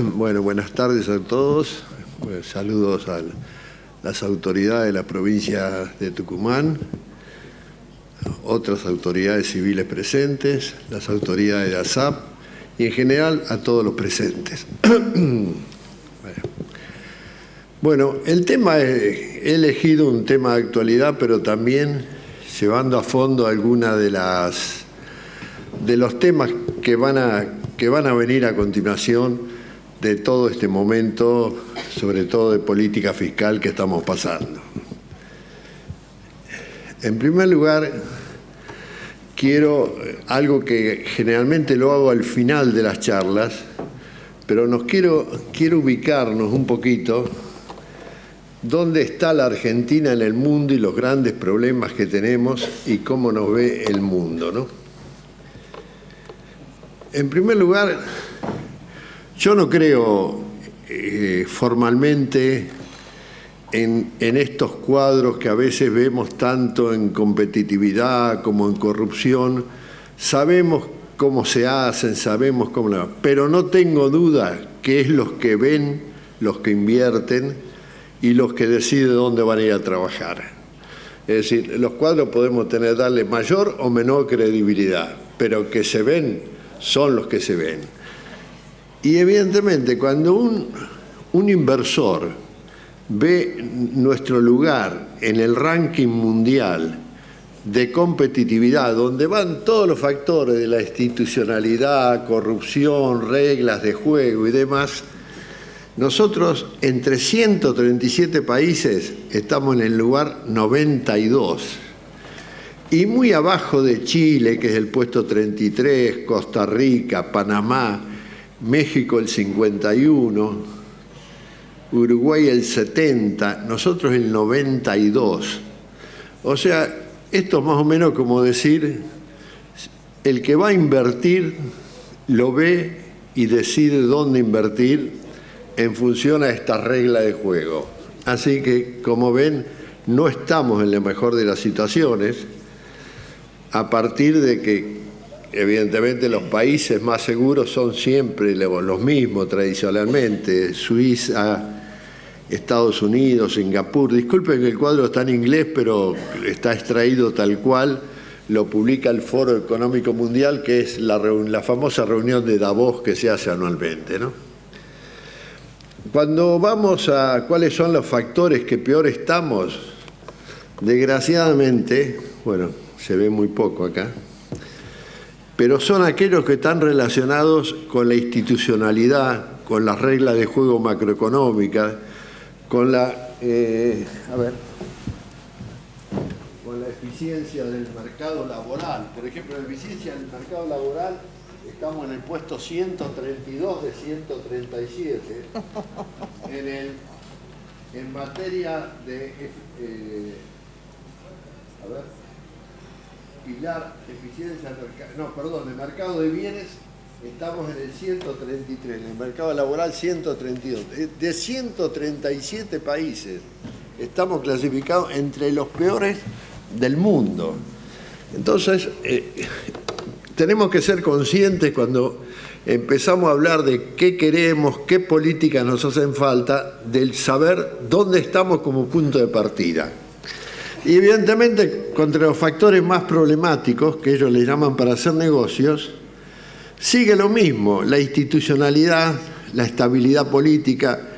Bueno, buenas tardes a todos. Saludos a las autoridades de la provincia de Tucumán, otras autoridades civiles presentes, las autoridades de ASAP y en general a todos los presentes. Bueno, el tema, he elegido un tema de actualidad, pero también llevando a fondo algunas de los temas que van a venir a continuación de todo este momento, sobre todo de política fiscal que estamos pasando. En primer lugar, quiero algo que generalmente lo hago al final de las charlas, pero quiero ubicarnos un poquito dónde está la Argentina en el mundo y los grandes problemas que tenemos y cómo nos ve el mundo, ¿no? En primer lugar, yo no creo formalmente en estos cuadros que a veces vemos tanto en competitividad como en corrupción. Sabemos cómo se hacen, sabemos cómo... Pero no tengo duda que es los que ven, los que invierten y los que deciden dónde van a ir a trabajar. Es decir, los cuadros podemos darle mayor o menor credibilidad, pero que se ven son los que se ven. Y evidentemente cuando un inversor ve nuestro lugar en el ranking mundial de competitividad, donde van todos los factores de la institucionalidad, corrupción, reglas de juego y demás, nosotros entre 137 países estamos en el lugar 92. Y muy abajo de Chile, que es el puesto 33, Costa Rica, Panamá, México el 51, Uruguay el 70, nosotros el 92. O sea, esto es más o menos como decir, el que va a invertir lo ve y decide dónde invertir en función a esta regla de juego. Así que, como ven, no estamos en la mejor de las situaciones, a partir de que, evidentemente, los países más seguros son siempre los mismos tradicionalmente: Suiza, Estados Unidos, Singapur. Disculpen que el cuadro está en inglés, pero está extraído tal cual, lo publica el Foro Económico Mundial, que es la famosa reunión de Davos que se hace anualmente, ¿no? Cuando vamos a cuáles son los factores que peor estamos, desgraciadamente, bueno, se ve muy poco acá, pero son aquellos que están relacionados con la institucionalidad, con las reglas de juego macroeconómicas, con la eficiencia del mercado laboral. Por ejemplo, la eficiencia del mercado laboral, estamos en el puesto 132 de 137. En materia de pilar eficiencia del mercado, de mercado de bienes, estamos en el 133, en el mercado laboral 132. De 137 países estamos clasificados entre los peores del mundo. Entonces, tenemos que ser conscientes cuando empezamos a hablar de qué queremos, qué políticas nos hacen falta, del saber dónde estamos como punto de partida. Y evidentemente, contra los factores más problemáticos, que ellos le llaman para hacer negocios, sigue lo mismo: la institucionalidad, la estabilidad política,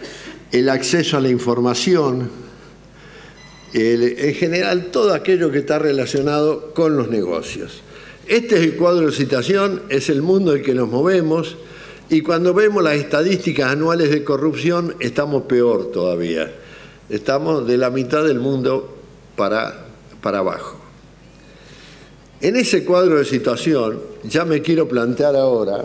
el acceso a la información, en general todo aquello que está relacionado con los negocios. Este es el cuadro de situación, es el mundo en el que nos movemos, y cuando vemos las estadísticas anuales de corrupción estamos peor todavía. Estamos de la mitad del mundo para abajo. En ese cuadro de situación ya me quiero plantear ahora...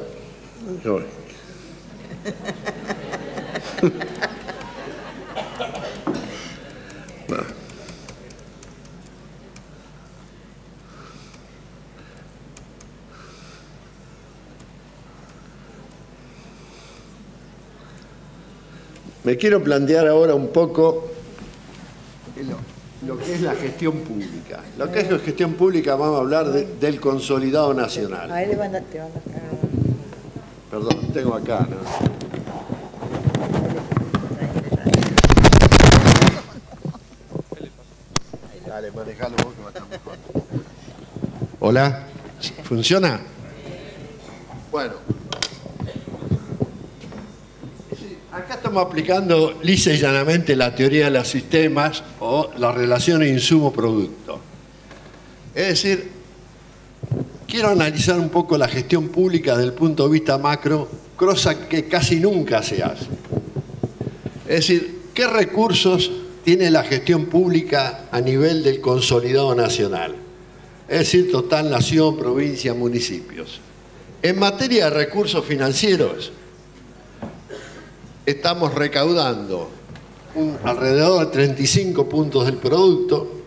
Me quiero plantear ahora un poco lo que es la gestión pública. Lo que es la gestión pública, vamos a hablar del consolidado nacional. A él le van a... Perdón, tengo acá, ¿no? Dale, manejalo vos que va a estar mejor. Hola, ¿funciona? Bueno. Acá estamos aplicando lisa y llanamente la teoría de los sistemas o la relación insumo-producto. Es decir, quiero analizar un poco la gestión pública desde el punto de vista macro, cosa que casi nunca se hace. Es decir, ¿qué recursos tiene la gestión pública a nivel del consolidado nacional? Es decir, total nación, provincia, municipios. En materia de recursos financieros, estamos recaudando alrededor de 35 puntos del producto.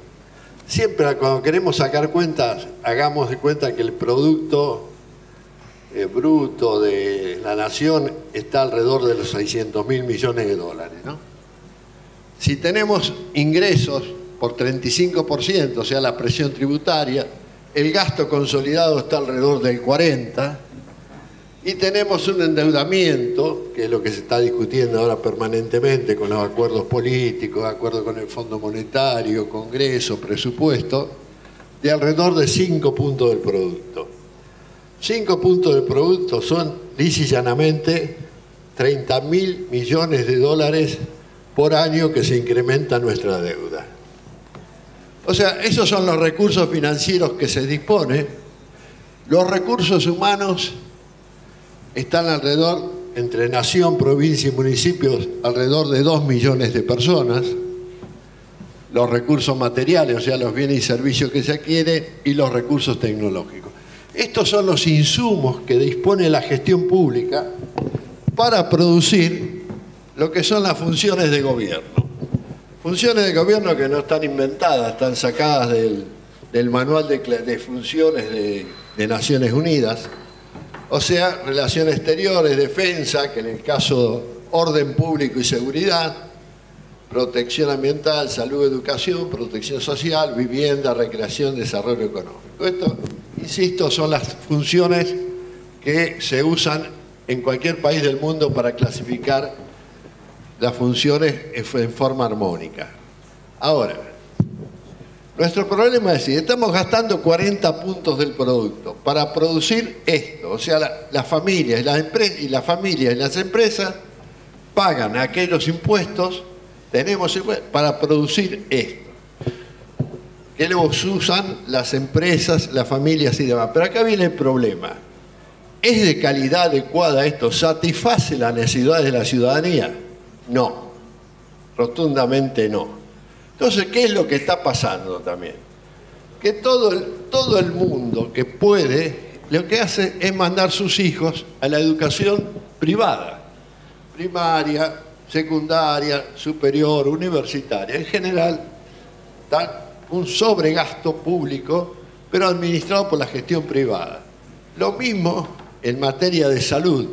Siempre cuando queremos sacar cuentas, hagamos de cuenta que el producto bruto de la nación está alrededor de los 600.000 millones de dólares, ¿no? Si tenemos ingresos por 35%, o sea, la presión tributaria, el gasto consolidado está alrededor del 40%, y tenemos un endeudamiento, que es lo que se está discutiendo ahora permanentemente con los acuerdos políticos, de acuerdo con el Fondo Monetario, Congreso, presupuesto, de alrededor de 5 puntos del producto. 5 puntos del producto son, lisa y llanamente, 30.000 millones de dólares por año que se incrementa nuestra deuda. O sea, esos son los recursos financieros que se disponen. Los recursos humanos están alrededor, entre nación, provincia y municipios, alrededor de 2 millones de personas. Los recursos materiales, o sea, los bienes y servicios que se adquieren, y los recursos tecnológicos. Estos son los insumos que dispone la gestión pública para producir lo que son las funciones de gobierno. Funciones de gobierno que no están inventadas, están sacadas del manual de funciones de Naciones Unidas. O sea, relaciones exteriores, defensa, que en el caso orden público y seguridad, protección ambiental, salud, educación, protección social, vivienda, recreación, desarrollo económico. Esto, insisto, son las funciones que se usan en cualquier país del mundo para clasificar las funciones en forma armónica. Ahora, nuestro problema es que estamos gastando 40 puntos del producto para producir esto. O sea, las familias y las empresas pagan aquellos impuestos, para producir esto. Que los usan las empresas, las familias y demás. Pero acá viene el problema. ¿Es de calidad adecuada esto? ¿Satisface las necesidades de la ciudadanía? No. Rotundamente no. Entonces, ¿qué es lo que está pasando también? Que todo el mundo que puede, lo que hace es mandar sus hijos a la educación privada, primaria, secundaria, superior, universitaria. En general, está un sobregasto público, pero administrado por la gestión privada. Lo mismo en materia de salud,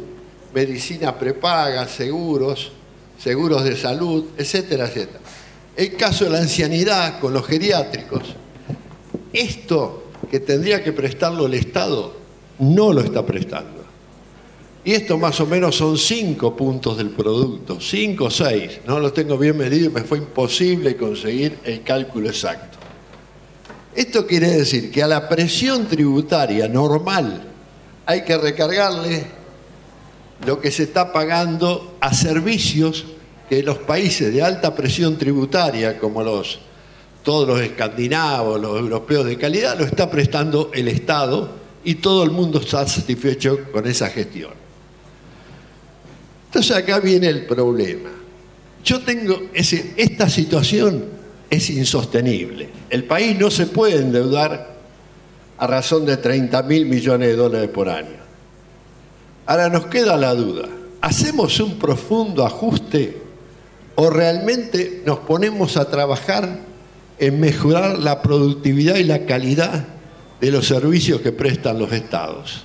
medicina prepaga, seguros de salud, etcétera, etcétera. El caso de la ancianidad con los geriátricos, esto que tendría que prestarlo el Estado, no lo está prestando. Y esto más o menos son 5 puntos del producto, 5 o 6, no los tengo bien medidos, me fue imposible conseguir el cálculo exacto. Esto quiere decir que a la presión tributaria normal hay que recargarle lo que se está pagando a servicios que los países de alta presión tributaria, como todos los escandinavos, los europeos de calidad, lo está prestando el Estado y todo el mundo está satisfecho con esa gestión. Entonces acá viene el problema. Esta situación es insostenible. El país no se puede endeudar a razón de 30.000 millones de dólares por año. Ahora nos queda la duda. ¿Hacemos un profundo ajuste o realmente nos ponemos a trabajar en mejorar la productividad y la calidad de los servicios que prestan los estados?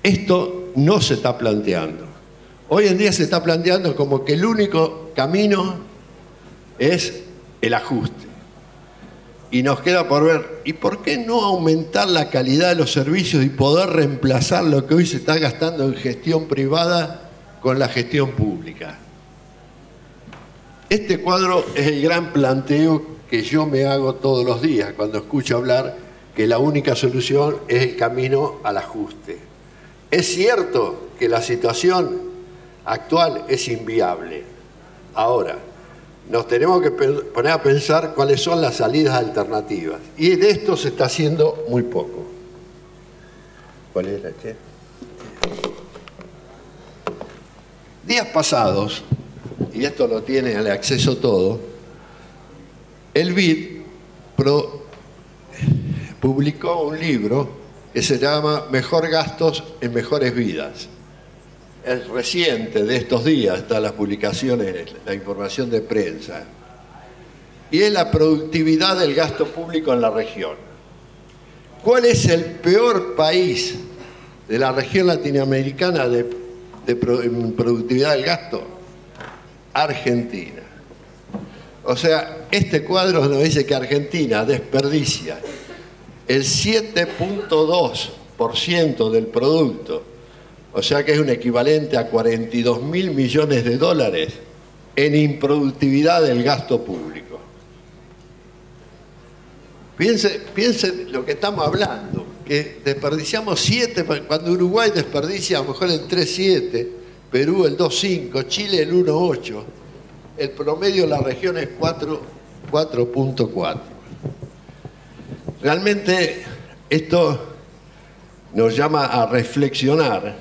Esto no se está planteando. Hoy en día se está planteando como que el único camino es el ajuste. Y nos queda por ver, ¿y por qué no aumentar la calidad de los servicios y poder reemplazar lo que hoy se está gastando en gestión privada con la gestión pública? Este cuadro es el gran planteo que yo me hago todos los días cuando escucho hablar que la única solución es el camino al ajuste. Es cierto que la situación actual es inviable. Ahora, nos tenemos que poner a pensar cuáles son las salidas alternativas. Y de esto se está haciendo muy poco. ¿Cuál es la que? Días pasados, y esto lo tiene al acceso todo, el BID publicó un libro que se llama Mejor gastos en mejores vidas. Es reciente, de estos días, están las publicaciones, la información de prensa. Y es la productividad del gasto público en la región. ¿Cuál es el peor país de la región latinoamericana en productividad del gasto? Argentina. O sea, este cuadro nos dice que Argentina desperdicia el 7.2% del producto, o sea que es un equivalente a 42.000 millones de dólares en improductividad del gasto público. Piense lo que estamos hablando, que desperdiciamos 7, cuando Uruguay desperdicia a lo mejor el 3,7, Perú el 2,5, Chile el 1,8, el promedio de la región es 4,4. Realmente esto nos llama a reflexionar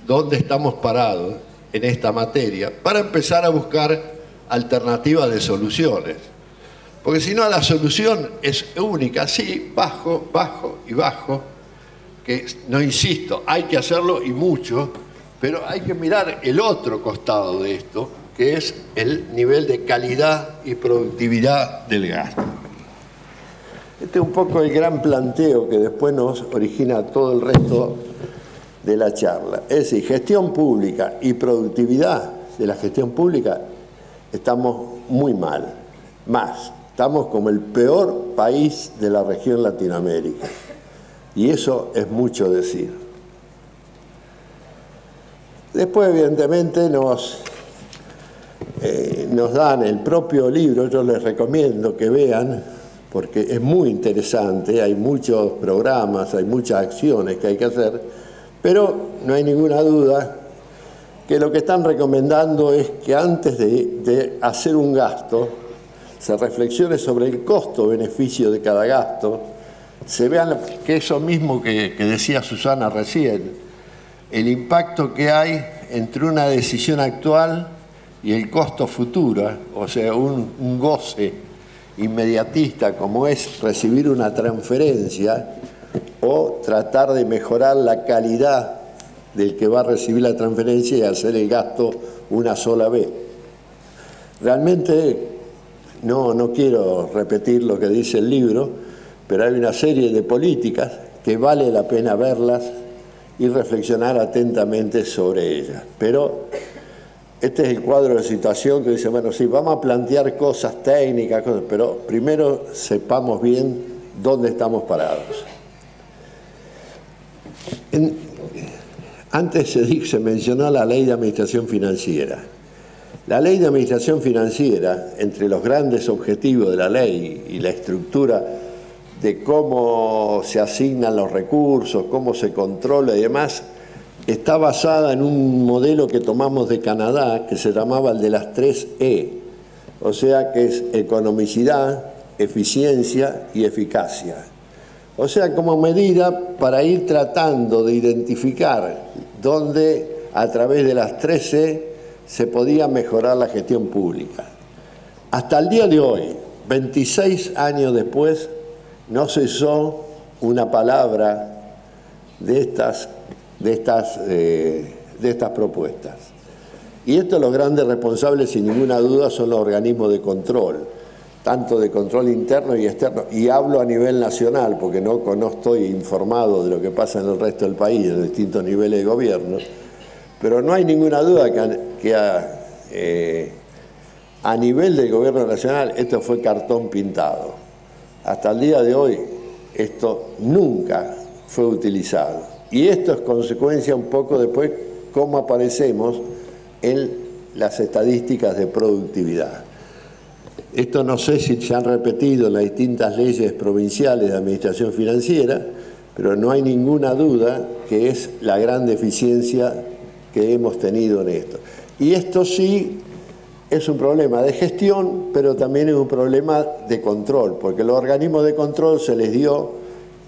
dónde estamos parados en esta materia para empezar a buscar alternativas de soluciones. Porque si no, la solución es única, sí, bajo, bajo y bajo, que no insisto, hay que hacerlo y mucho, pero hay que mirar el otro costado de esto, que es el nivel de calidad y productividad del gasto. Este es un poco el gran planteo que después nos origina todo el resto de la charla. Es decir, gestión pública y productividad de la gestión pública estamos muy mal. Más, estamos como el peor país de la región Latinoamérica. Y eso es mucho decir. Después, evidentemente, nos dan el propio libro, yo les recomiendo que vean, porque es muy interesante, hay muchos programas, hay muchas acciones que hay que hacer, pero no hay ninguna duda que lo que están recomendando es que antes de hacer un gasto, se reflexione sobre el costo-beneficio de cada gasto, se vean que eso mismo que decía Susana recién, el impacto que hay entre una decisión actual y el costo futuro, o sea, un goce inmediatista como es recibir una transferencia o tratar de mejorar la calidad del que va a recibir la transferencia y hacer el gasto una sola vez. Realmente no quiero repetir lo que dice el libro, pero hay una serie de políticas que vale la pena verlas y reflexionar atentamente sobre ellas. Pero este es el cuadro de situación que dice, bueno, sí, vamos a plantear cosas técnicas, pero primero sepamos bien dónde estamos parados. Antes se mencionó la Ley de Administración Financiera. La Ley de Administración Financiera, entre los grandes objetivos de la ley y la estructura de cómo se asignan los recursos, cómo se controla y demás, está basada en un modelo que tomamos de Canadá que se llamaba el de las 3E, o sea que es economicidad, eficiencia y eficacia. O sea, como medida para ir tratando de identificar dónde a través de las 3E se podía mejorar la gestión pública. Hasta el día de hoy, 26 años después, no cesó una palabra de estas propuestas. Y estos los grandes responsables, sin ninguna duda, son los organismos de control, tanto de control interno y externo. Y hablo a nivel nacional, porque no estoy informado de lo que pasa en el resto del país, en distintos niveles de gobierno. Pero no hay ninguna duda que a nivel del gobierno nacional esto fue cartón pintado. Hasta el día de hoy esto nunca fue utilizado. Y esto es consecuencia un poco después cómo aparecemos en las estadísticas de productividad. Esto no sé si se han repetido en las distintas leyes provinciales de administración financiera, pero no hay ninguna duda que es la gran deficiencia que hemos tenido en esto. Y esto sí es un problema de gestión, pero también es un problema de control, porque los organismos de control se les dio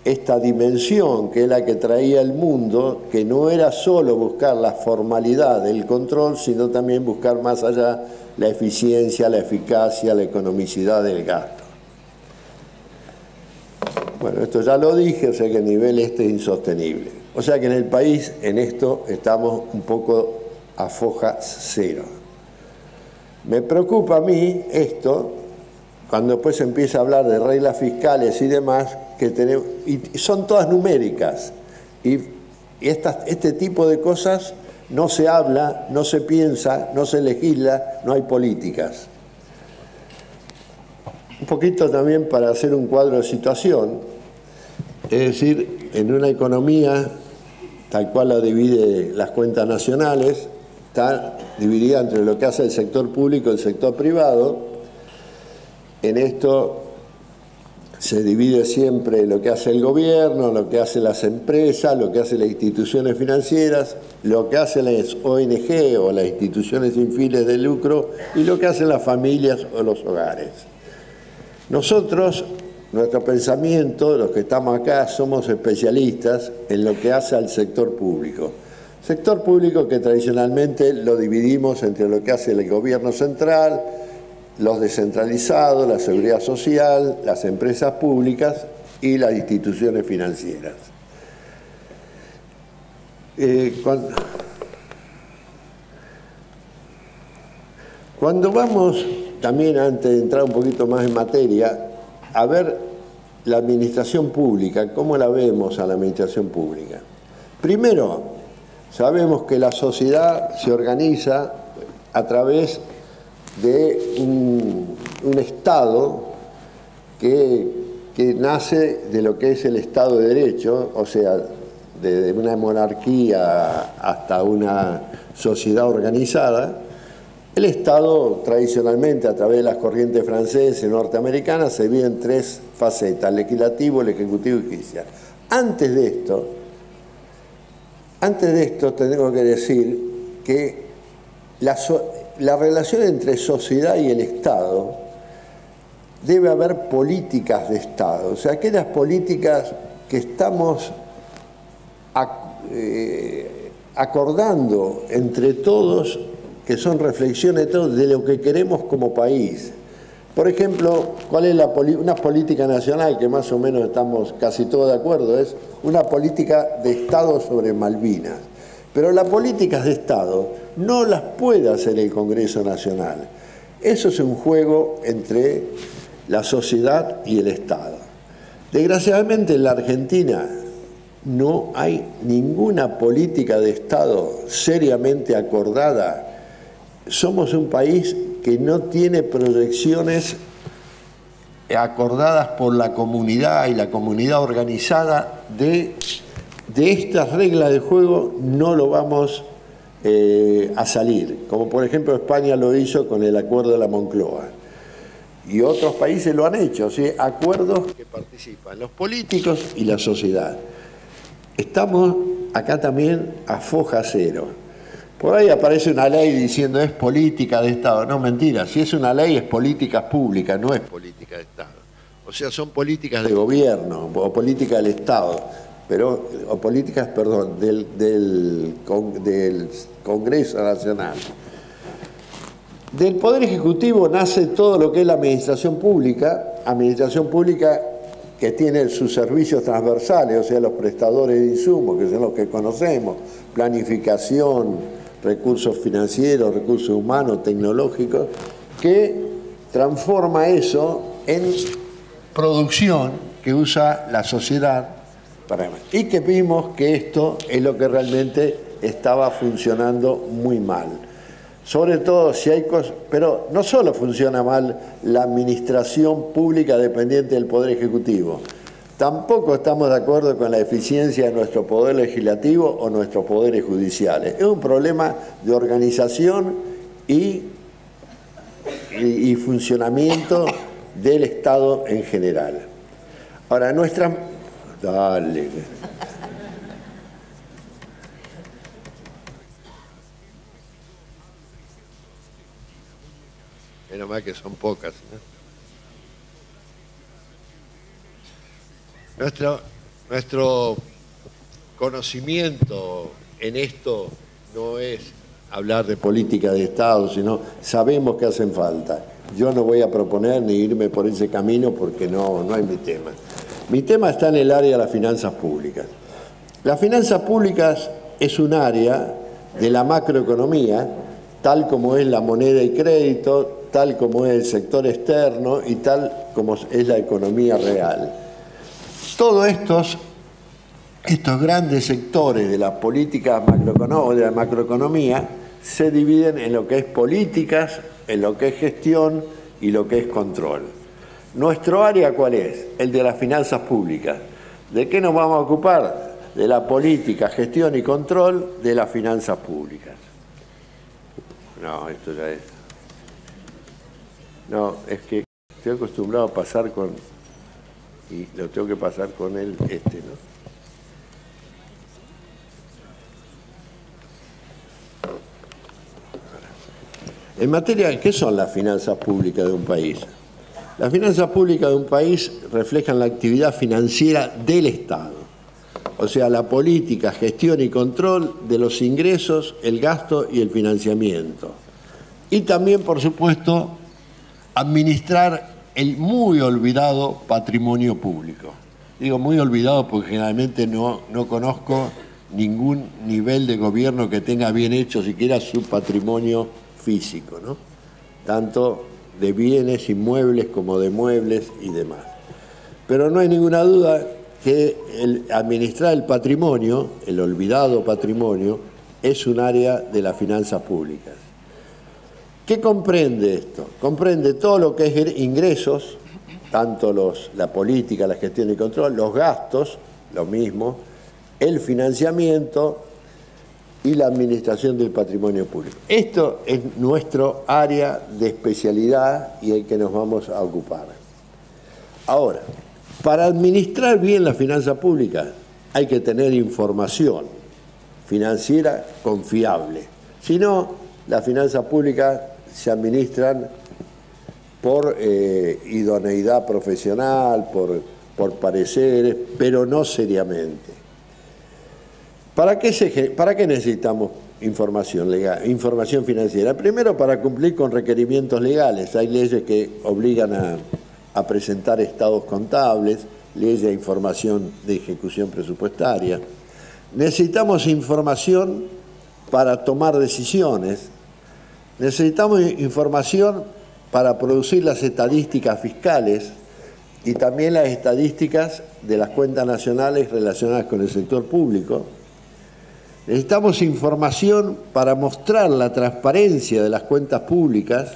esta dimensión que es la que traía el mundo, que no era solo buscar la formalidad del control, sino también buscar más allá la eficiencia, la eficacia, la economicidad del gasto. Bueno, esto ya lo dije, o sea que el nivel este es insostenible. O sea que en el país, en esto, estamos un poco a foja cero. Me preocupa a mí esto, cuando después se empieza a hablar de reglas fiscales y demás, que tenemos, y son todas numéricas, y este tipo de cosas no se habla, no se piensa, no se legisla, no hay políticas. Un poquito también para hacer un cuadro de situación, es decir, en una economía tal cual la divide las cuentas nacionales, está dividida entre lo que hace el sector público y el sector privado. En esto se divide siempre lo que hace el gobierno, lo que hacen las empresas, lo que hacen las instituciones financieras, lo que hacen las ONG o las instituciones sin fines de lucro y lo que hacen las familias o los hogares. Nosotros, nuestro pensamiento, los que estamos acá, somos especialistas en lo que hace al sector público. Sector público que tradicionalmente lo dividimos entre lo que hace el gobierno central, los descentralizados, la seguridad social, las empresas públicas y las instituciones financieras. Cuando vamos, también antes de entrar un poquito más en materia, a ver la administración pública, ¿cómo la vemos a la administración pública? Primero, sabemos que la sociedad se organiza a través de un Estado que nace de lo que es el Estado de Derecho, o sea, de una monarquía hasta una sociedad organizada. El Estado, tradicionalmente, a través de las corrientes francesas y norteamericanas, se divide en tres facetas: el legislativo, el ejecutivo y el judicial. Antes de esto tengo que decir que la relación entre sociedad y el Estado debe haber políticas de Estado, o sea, aquellas políticas que estamos acordando entre todos, que son reflexiones de todos de lo que queremos como país. Por ejemplo, ¿cuál es una política nacional que más o menos estamos casi todos de acuerdo? Es una política de Estado sobre Malvinas. Pero las políticas de Estado no las puede hacer el Congreso Nacional. Eso es un juego entre la sociedad y el Estado. Desgraciadamente en la Argentina no hay ninguna política de Estado seriamente acordada. Somos un país que no tiene proyecciones acordadas por la comunidad y la comunidad organizada de estas reglas de juego. No lo vamos a salir, como por ejemplo España lo hizo con el acuerdo de la Moncloa. Y otros países lo han hecho, ¿sí? Acuerdos que participan los políticos y la sociedad. Estamos acá también a foja cero. Por ahí aparece una ley diciendo es política de Estado. No, mentira, si es una ley es política pública, no es política de Estado. O sea, son políticas de gobierno o política del Estado, o políticas, perdón, del Congreso Nacional. Del Poder Ejecutivo nace todo lo que es la administración pública que tiene sus servicios transversales, o sea, los prestadores de insumos, que son los que conocemos, planificación, recursos financieros, recursos humanos, tecnológicos, que transforma eso en producción que usa la sociedad y que vimos que esto es lo que realmente estaba funcionando muy mal. Sobre todo si hay cosas, pero no solo funciona mal la administración pública dependiente del Poder Ejecutivo, tampoco estamos de acuerdo con la eficiencia de nuestro Poder Legislativo o nuestros poderes judiciales. Es un problema de organización y y funcionamiento del Estado en general. Ahora, nuestra... Dale. Menos mal que son pocas, ¿no? Nuestro conocimiento en esto no es hablar de política de Estado, sino sabemos que hacen falta. Yo no voy a proponer ni irme por ese camino porque no es mi tema. Mi tema está en el área de las finanzas públicas. Las finanzas públicas es un área de la macroeconomía, tal como es la moneda y crédito, tal como es el sector externo y tal como es la economía real. Todos estos grandes sectores de las políticas macroeconómicas, de la macroeconomía, se dividen en lo que es políticas, en lo que es gestión y lo que es control. ¿Nuestro área cuál es? El de las finanzas públicas. ¿De qué nos vamos a ocupar? De la política, gestión y control de las finanzas públicas. No, esto ya es... No, es que estoy acostumbrado a pasar con... y lo tengo que pasar con el ¿no? En materia, ¿qué son las finanzas públicas de un país? Las finanzas públicas de un país reflejan la actividad financiera del Estado, o sea, la política, gestión y control de los ingresos, el gasto y el financiamiento. Y también, por supuesto, administrar el muy olvidado patrimonio público. Digo muy olvidado porque generalmente no conozco ningún nivel de gobierno que tenga bien hecho siquiera su patrimonio físico, ¿no? Tanto de bienes inmuebles como de muebles y demás. Pero no hay ninguna duda que administrar el patrimonio, el olvidado patrimonio, es un área de las finanzas públicas. ¿Qué comprende esto? Comprende todo lo que es ingresos, tanto la política, la gestión y control, los gastos, lo mismo, el financiamiento y la administración del patrimonio público. Esto es nuestro área de especialidad y el que nos vamos a ocupar. Ahora, para administrar bien la finanza pública hay que tener información financiera confiable. Si no, las finanzas públicas se administran por idoneidad profesional, por pareceres, pero no seriamente. ¿Para qué necesitamos información legal, información financiera? Primero, para cumplir con requerimientos legales. Hay leyes que obligan a presentar estados contables, leyes de información de ejecución presupuestaria. Necesitamos información para tomar decisiones. Necesitamos información para producir las estadísticas fiscales y también las estadísticas de las cuentas nacionales relacionadas con el sector público. Necesitamos información para mostrar la transparencia de las cuentas públicas.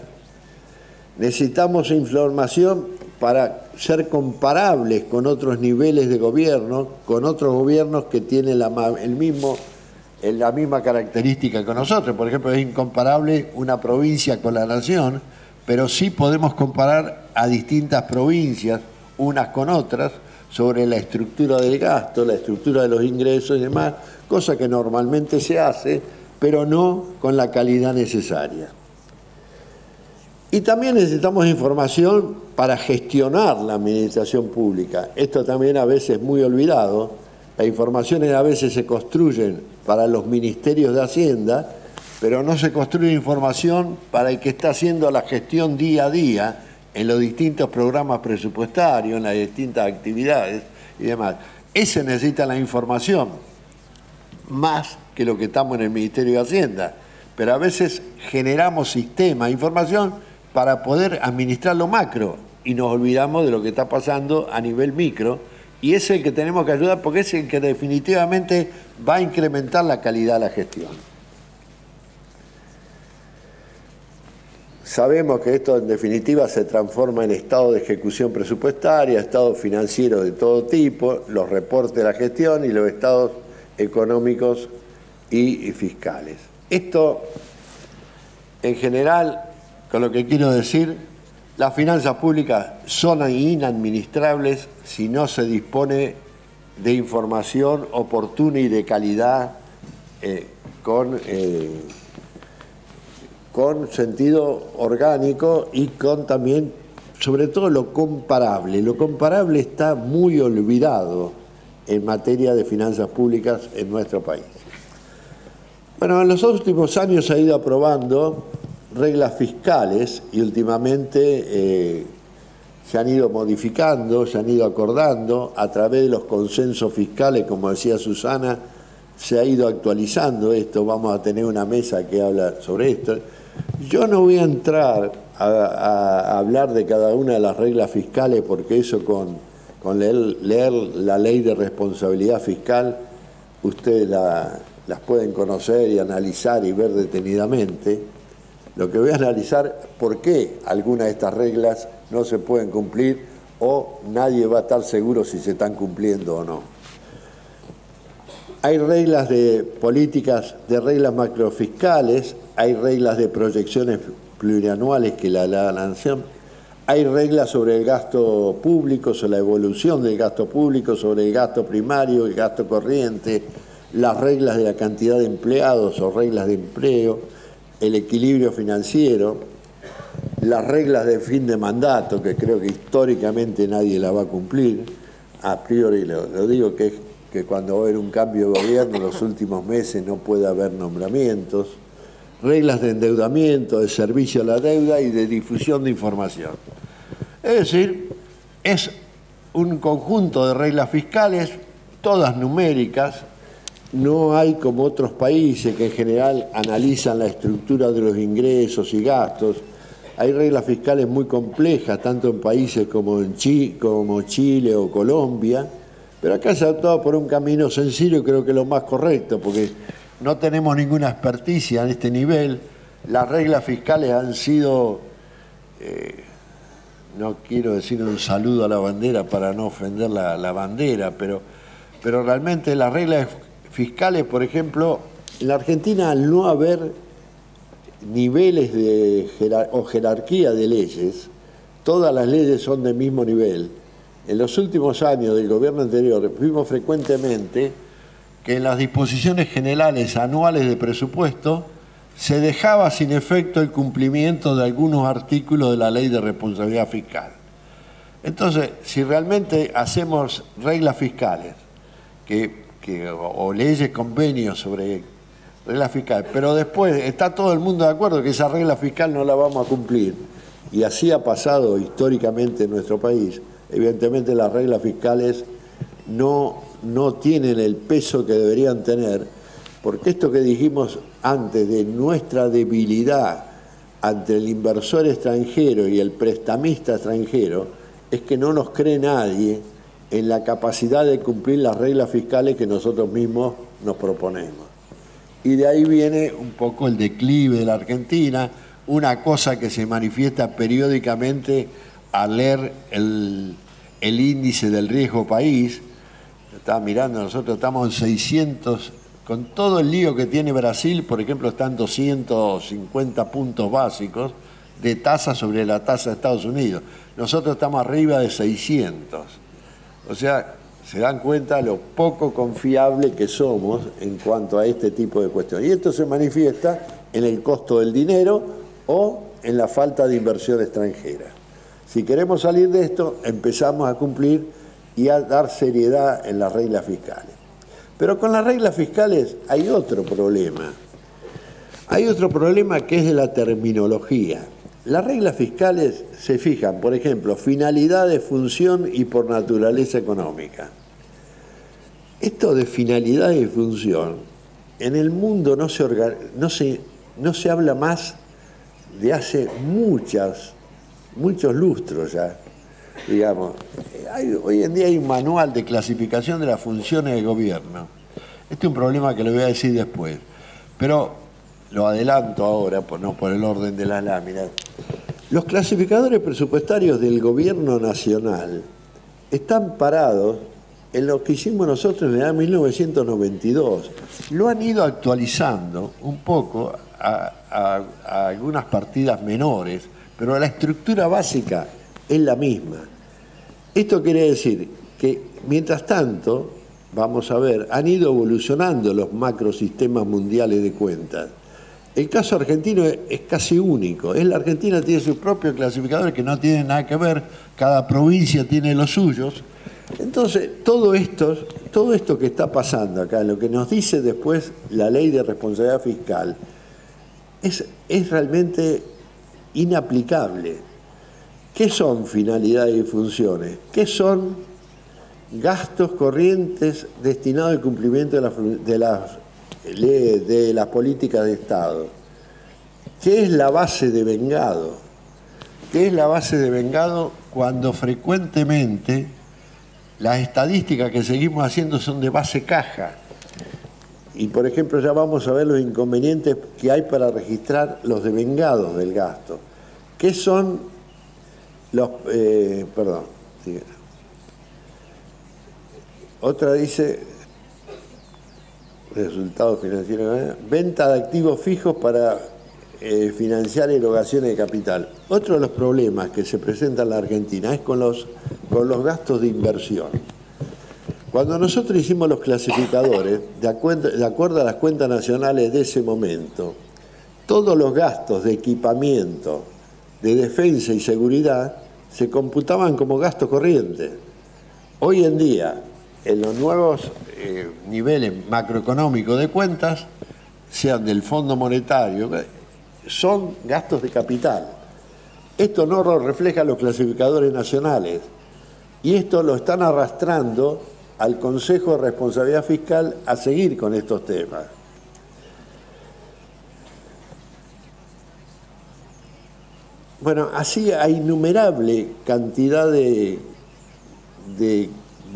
Necesitamos información para ser comparables con otros niveles de gobierno, con otros gobiernos que tienen la misma característica que nosotros. Por ejemplo, es incomparable una provincia con la nación, pero sí podemos comparar a distintas provincias, unas con otras, sobre la estructura del gasto, la estructura de los ingresos y demás, cosa que normalmente se hace, pero no con la calidad necesaria. Y también necesitamos información para gestionar la administración pública. Esto también a veces es muy olvidado. Las informaciones a veces se construyen para los ministerios de Hacienda, pero no se construye información para el que está haciendo la gestión día a día en los distintos programas presupuestarios, en las distintas actividades y demás. Ese necesita la información, más que lo que estamos en el Ministerio de Hacienda. Pero a veces generamos sistemas, información, para poder administrar lo macro y nos olvidamos de lo que está pasando a nivel micro, y es el que tenemos que ayudar porque es el que definitivamente va a incrementar la calidad de la gestión. Sabemos que esto en definitiva se transforma en estado de ejecución presupuestaria, estados financieros de todo tipo, los reportes de la gestión y los estados económicos y fiscales. Esto en general Con lo que quiero decir, las finanzas públicas son inadministrables si no se dispone de información oportuna y de calidad con sentido orgánico y con también, sobre todo, lo comparable. Lo comparable está muy olvidado en materia de finanzas públicas en nuestro país. Bueno, en los últimos años se ha ido aprobando reglas fiscales y últimamente se han ido modificando, se han ido acordando a través de los consensos fiscales, como decía Susana, se ha ido actualizando esto, vamos a tener una mesa que habla sobre esto. Yo no voy a entrar a hablar de cada una de las reglas fiscales porque eso con leer la ley de responsabilidad fiscal ustedes las pueden conocer y analizar y ver detenidamente. Lo que voy a analizar por qué algunas de estas reglas no se pueden cumplir o nadie va a estar seguro si se están cumpliendo o no. Hay reglas de políticas, de reglas macrofiscales, hay reglas de proyecciones plurianuales que la nación, hay reglas sobre el gasto público, sobre la evolución del gasto público, sobre el gasto primario, el gasto corriente, las reglas de la cantidad de empleados o reglas de empleo, el equilibrio financiero, las reglas de fin de mandato, que creo que históricamente nadie la va a cumplir, a priori lo digo que cuando va a haber un cambio de gobierno en los últimos meses no puede haber nombramientos, reglas de endeudamiento, de servicio a la deuda y de difusión de información. Es decir, es un conjunto de reglas fiscales, todas numéricas. No hay como otros países que en general analizan la estructura de los ingresos y gastos. Hay reglas fiscales muy complejas, tanto en países como Chile o Colombia, pero acá se ha optado por un camino sencillo y creo que es lo más correcto, porque no tenemos ninguna experticia en este nivel. Las reglas fiscales han sido, no quiero decir un saludo a la bandera para no ofender la bandera, pero realmente las reglas fiscales, por ejemplo, en la Argentina, al no haber niveles o jerarquía de leyes, todas las leyes son del mismo nivel. En los últimos años del gobierno anterior vimos frecuentemente que en las disposiciones generales anuales de presupuesto se dejaba sin efecto el cumplimiento de algunos artículos de la Ley de Responsabilidad Fiscal. Entonces, si realmente hacemos reglas fiscales o leyes, convenios sobre reglas fiscales, pero después está todo el mundo de acuerdo que esa regla fiscal no la vamos a cumplir, y así ha pasado históricamente en nuestro país, evidentemente las reglas fiscales no tienen el peso que deberían tener, porque esto que dijimos antes de nuestra debilidad ante el inversor extranjero y el prestamista extranjero, es que no nos cree nadie en la capacidad de cumplir las reglas fiscales que nosotros mismos nos proponemos. Y de ahí viene un poco el declive de la Argentina, una cosa que se manifiesta periódicamente al leer el índice del riesgo país. Estaba mirando, nosotros estamos en 600, con todo el lío que tiene Brasil, por ejemplo, están 250 puntos básicos de tasa sobre la tasa de Estados Unidos. Nosotros estamos arriba de 600. O sea, se dan cuenta lo poco confiable que somos en cuanto a este tipo de cuestiones. Y esto se manifiesta en el costo del dinero o en la falta de inversión extranjera. Si queremos salir de esto, empezamos a cumplir y a dar seriedad en las reglas fiscales. Pero con las reglas fiscales hay otro problema. Hay otro problema que es de la terminología. Las reglas fiscales se fijan, por ejemplo, finalidades, función y por naturaleza económica. Esto de finalidad y función, en el mundo no se habla más de hace muchos lustros ya. Digamos, hoy en día hay un manual de clasificación de las funciones del gobierno. Este es un problema que le voy a decir después, pero lo adelanto ahora, no por el orden de las láminas. Los clasificadores presupuestarios del gobierno nacional están parados en lo que hicimos nosotros en el año 1992. Lo han ido actualizando un poco a algunas partidas menores, pero la estructura básica es la misma. Esto quiere decir que, mientras tanto, vamos a ver, han ido evolucionando los macrosistemas mundiales de cuentas. El caso argentino es casi único. La Argentina tiene sus propios clasificadores que no tienen nada que ver, cada provincia tiene los suyos. Entonces, todo esto que está pasando acá, lo que nos dice después la ley de responsabilidad fiscal, es realmente inaplicable. ¿Qué son finalidades y funciones? ¿Qué son gastos corrientes destinados al cumplimiento de las políticas de Estado? ¿Qué es la base de vengado? ¿Qué es la base de vengado cuando frecuentemente las estadísticas que seguimos haciendo son de base caja? Y, por ejemplo, ya vamos a ver los inconvenientes que hay para registrar los devengados del gasto. ¿Qué son los... Otra dice, resultados financieros, venta de activos fijos para financiar erogaciones de capital. Otro de los problemas que se presenta en la Argentina es con los gastos de inversión. Cuando nosotros hicimos los clasificadores, de acuerdo a las cuentas nacionales de ese momento, todos los gastos de equipamiento, de defensa y seguridad, se computaban como gasto corriente. Hoy en día, en los nuevos niveles macroeconómicos de cuentas, sean del Fondo Monetario, son gastos de capital. Esto no lo reflejan los clasificadores nacionales y esto lo están arrastrando al Consejo de Responsabilidad Fiscal a seguir con estos temas. Bueno, así hay innumerable cantidad de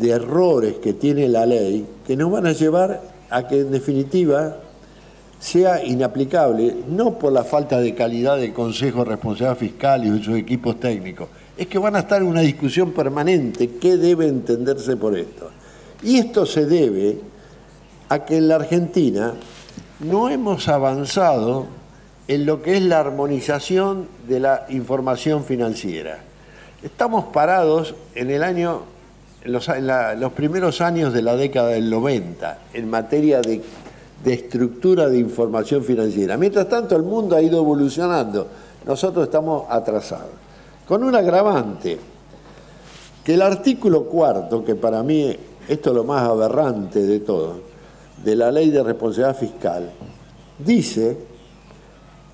errores que tiene la ley que nos van a llevar a que, en definitiva, sea inaplicable, no por la falta de calidad del Consejo de Responsabilidad Fiscal y de sus equipos técnicos, es que van a estar en una discusión permanente. ¿Qué debe entenderse por esto? Y esto se debe a que en la Argentina no hemos avanzado en lo que es la armonización de la información financiera. Estamos parados en los primeros años de la década del 90 en materia de estructura de información financiera. Mientras tanto, el mundo ha ido evolucionando. Nosotros estamos atrasados. Con un agravante, que el artículo 4, que para mí esto es lo más aberrante de todo, de la Ley de Responsabilidad Fiscal, dice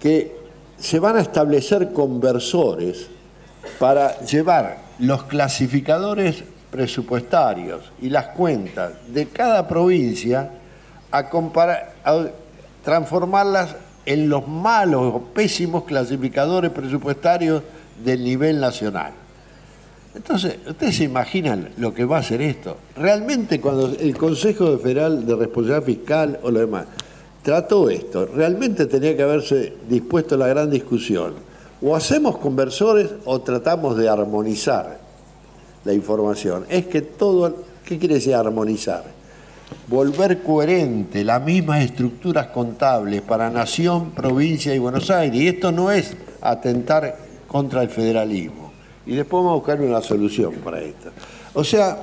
que se van a establecer conversores para llevar los clasificadores presupuestarios y las cuentas de cada provincia a transformarlas en los malos o pésimos clasificadores presupuestarios del nivel nacional. Entonces, ¿ustedes se imaginan lo que va a hacer esto? Realmente, cuando el Consejo Federal de Responsabilidad Fiscal o lo demás trató esto, realmente tenía que haberse dispuesto a la gran discusión. O hacemos conversores o tratamos de armonizar la información. Es que todo, ¿qué quiere decir armonizar? Volver coherente las mismas estructuras contables para Nación, provincia y Buenos Aires. Y esto no es atentar contra el federalismo. Y después vamos a buscar una solución para esto. O sea,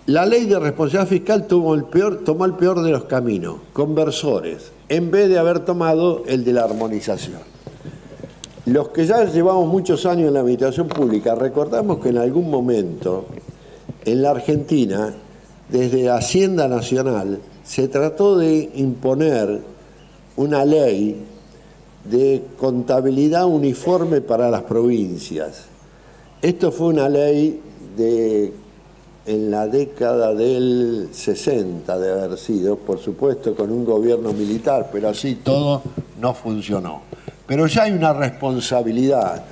la Ley de Responsabilidad Fiscal tomó el peor de los caminos, conversores, en vez de haber tomado el de la armonización. Los que ya llevamos muchos años en la administración pública, recordamos que en algún momento en la Argentina, desde Hacienda Nacional, se trató de imponer una ley de contabilidad uniforme para las provincias. Esto fue una ley en la década del 60 de haber sido, por supuesto con un gobierno militar, pero así todo no funcionó. Pero ya hay una responsabilidad,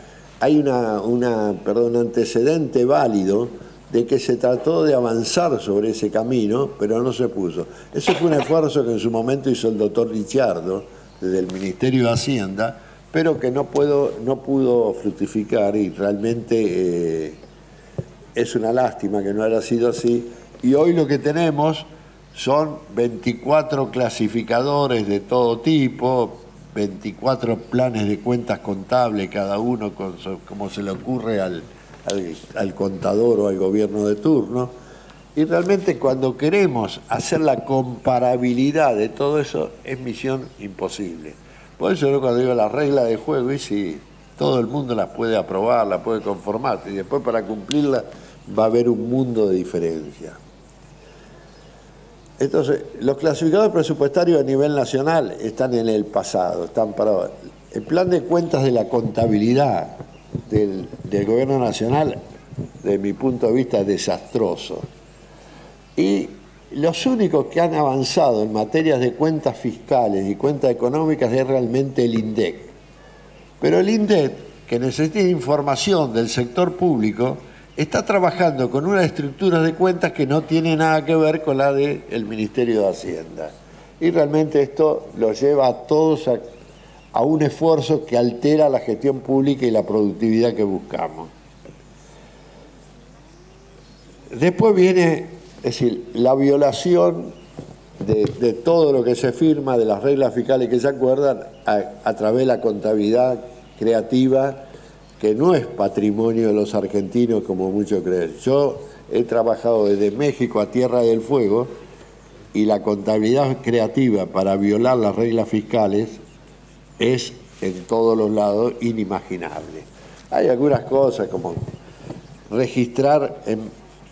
hay un antecedente válido de que se trató de avanzar sobre ese camino, pero no se puso. Ese fue un esfuerzo que en su momento hizo el doctor Richardo, desde el Ministerio de Hacienda, pero que no pudo fructificar y realmente es una lástima que no haya sido así. Y hoy lo que tenemos son 24 clasificadores de todo tipo, 24 planes de cuentas contables, cada uno como se le ocurre al contador o al gobierno de turno. Y realmente cuando queremos hacer la comparabilidad de todo eso, es misión imposible. Por eso yo cuando digo la regla de juego, y si todo el mundo las puede aprobar, la puede conformar, y después para cumplirla va a haber un mundo de diferencia. Entonces, los clasificadores presupuestarios a nivel nacional están en el pasado, están parados. El plan de cuentas de la contabilidad del gobierno nacional, desde mi punto de vista, es desastroso. Y los únicos que han avanzado en materias de cuentas fiscales y cuentas económicas es realmente el INDEC. Pero el INDEC, que necesita información del sector público, está trabajando con unas estructuras de cuentas que no tiene nada que ver con la del Ministerio de Hacienda. Y realmente esto los lleva a todos a un esfuerzo que altera la gestión pública y la productividad que buscamos. Después viene, es decir, la violación de todo lo que se firma, de las reglas fiscales que se acuerdan, a través de la contabilidad creativa, que no es patrimonio de los argentinos como muchos creen. Yo he trabajado desde México a Tierra del Fuego y la contabilidad creativa para violar las reglas fiscales es en todos los lados inimaginable. Hay algunas cosas como registrar en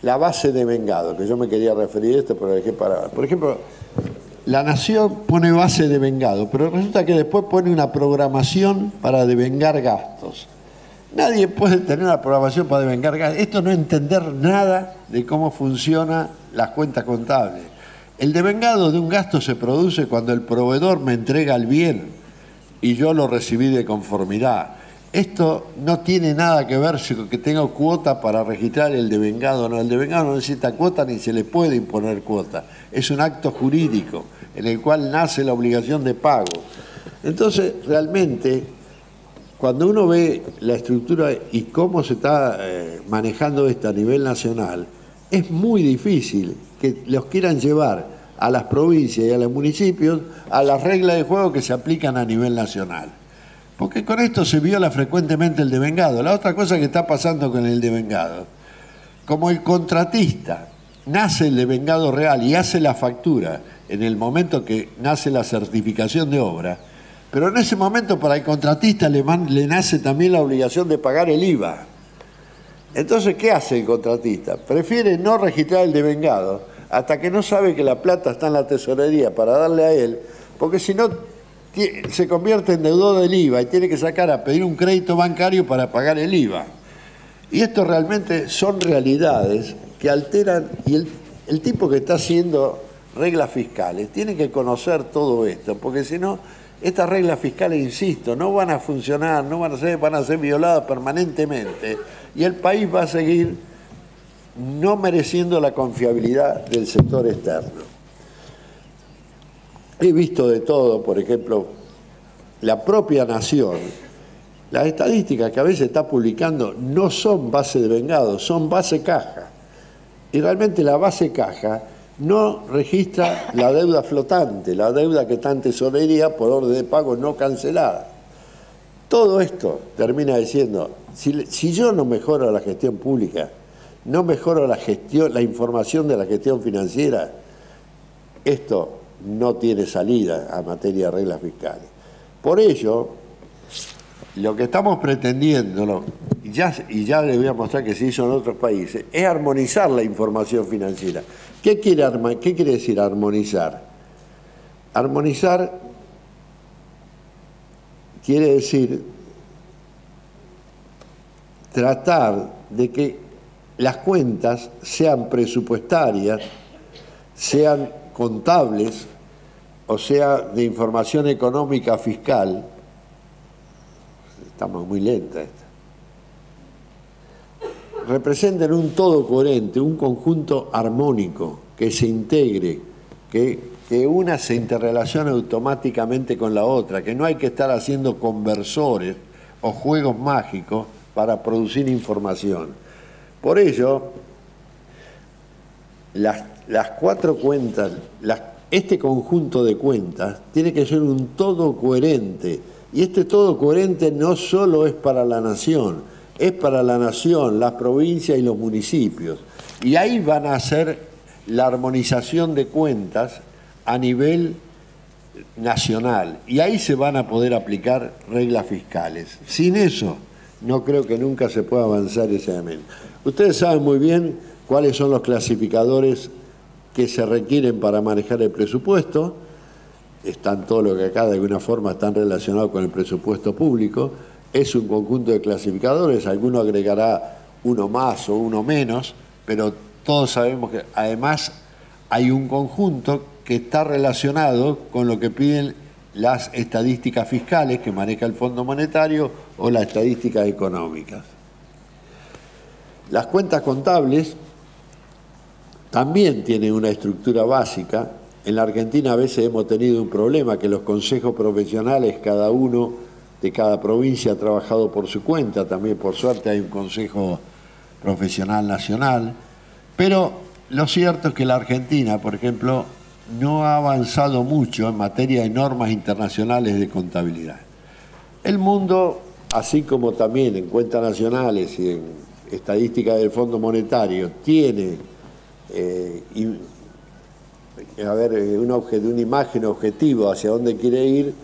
la base de vengado, que yo me quería referir a esto, pero dejé para... Por ejemplo, la Nación pone base de vengado, pero resulta que después pone una programación para devengar gastos. Nadie puede tener una programación para devengar gastos. Esto no es entender nada de cómo funcionan las cuentas contables. El devengado de un gasto se produce cuando el proveedor me entrega el bien y yo lo recibí de conformidad. Esto no tiene nada que ver con que tenga cuota para registrar el devengado. No, el devengado no necesita cuota ni se le puede imponer cuota. Es un acto jurídico en el cual nace la obligación de pago. Entonces, realmente, cuando uno ve la estructura y cómo se está manejando esto a nivel nacional, es muy difícil que los quieran llevar a las provincias y a los municipios a las reglas de juego que se aplican a nivel nacional. Porque con esto se viola frecuentemente el devengado. La otra cosa que está pasando con el devengado, como el contratista nace el devengado real y hace la factura en el momento que nace la certificación de obra, pero en ese momento para el contratista le nace también la obligación de pagar el IVA. Entonces, ¿qué hace el contratista? Prefiere no registrar el devengado hasta que no sabe que la plata está en la tesorería para darle a él, porque si no se convierte en deudor del IVA y tiene que sacar a pedir un crédito bancario para pagar el IVA. Y esto realmente son realidades que alteran, y el tipo que está haciendo reglas fiscales tiene que conocer todo esto, porque si no, estas reglas fiscales, insisto, no van a funcionar, van a ser violadas permanentemente y el país va a seguir no mereciendo la confiabilidad del sector externo. He visto de todo, por ejemplo, la propia Nación, las estadísticas que a veces está publicando no son base de vengado, son base caja. Y realmente la base caja no registra la deuda flotante, la deuda que está en tesorería por orden de pago no cancelada. Todo esto termina diciendo, si yo no mejoro la gestión pública, no mejoro la información de la gestión financiera, esto no tiene salida a materia de reglas fiscales. Por ello, lo que estamos pretendiendo, y ya les voy a mostrar que se hizo en otros países, es armonizar la información financiera. ¿Qué quiere decir armonizar? Armonizar quiere decir tratar de que las cuentas sean presupuestarias, sean contables, o sea, de información económica fiscal. Estamos muy lentas. Representen un todo coherente, un conjunto armónico, que se integre, que una se interrelacione automáticamente con la otra, que no hay que estar haciendo conversores o juegos mágicos para producir información. Por ello, las cuatro cuentas, este conjunto de cuentas tiene que ser un todo coherente. Y este todo coherente no solo es para la nación, es para la nación, las provincias y los municipios. Y ahí van a hacer la armonización de cuentas a nivel nacional. Y ahí se van a poder aplicar reglas fiscales. Sin eso, no creo que nunca se pueda avanzar ese amén. Ustedes saben muy bien cuáles son los clasificadores que se requieren para manejar el presupuesto. Están todo lo que acá de alguna forma están relacionados con el presupuesto público. Es un conjunto de clasificadores, alguno agregará uno más o uno menos, pero todos sabemos que además hay un conjunto que está relacionado con lo que piden las estadísticas fiscales que maneja el Fondo Monetario o las estadísticas económicas. Las cuentas contables también tienen una estructura básica. En la Argentina a veces hemos tenido un problema que los consejos profesionales, cada uno de cada provincia ha trabajado por su cuenta, también por suerte hay un consejo profesional nacional, pero lo cierto es que la Argentina, por ejemplo, no ha avanzado mucho en materia de normas internacionales de contabilidad. El mundo, así como también en cuentas nacionales y en estadísticas del Fondo Monetario, tiene una imagen objetivo hacia dónde quiere ir,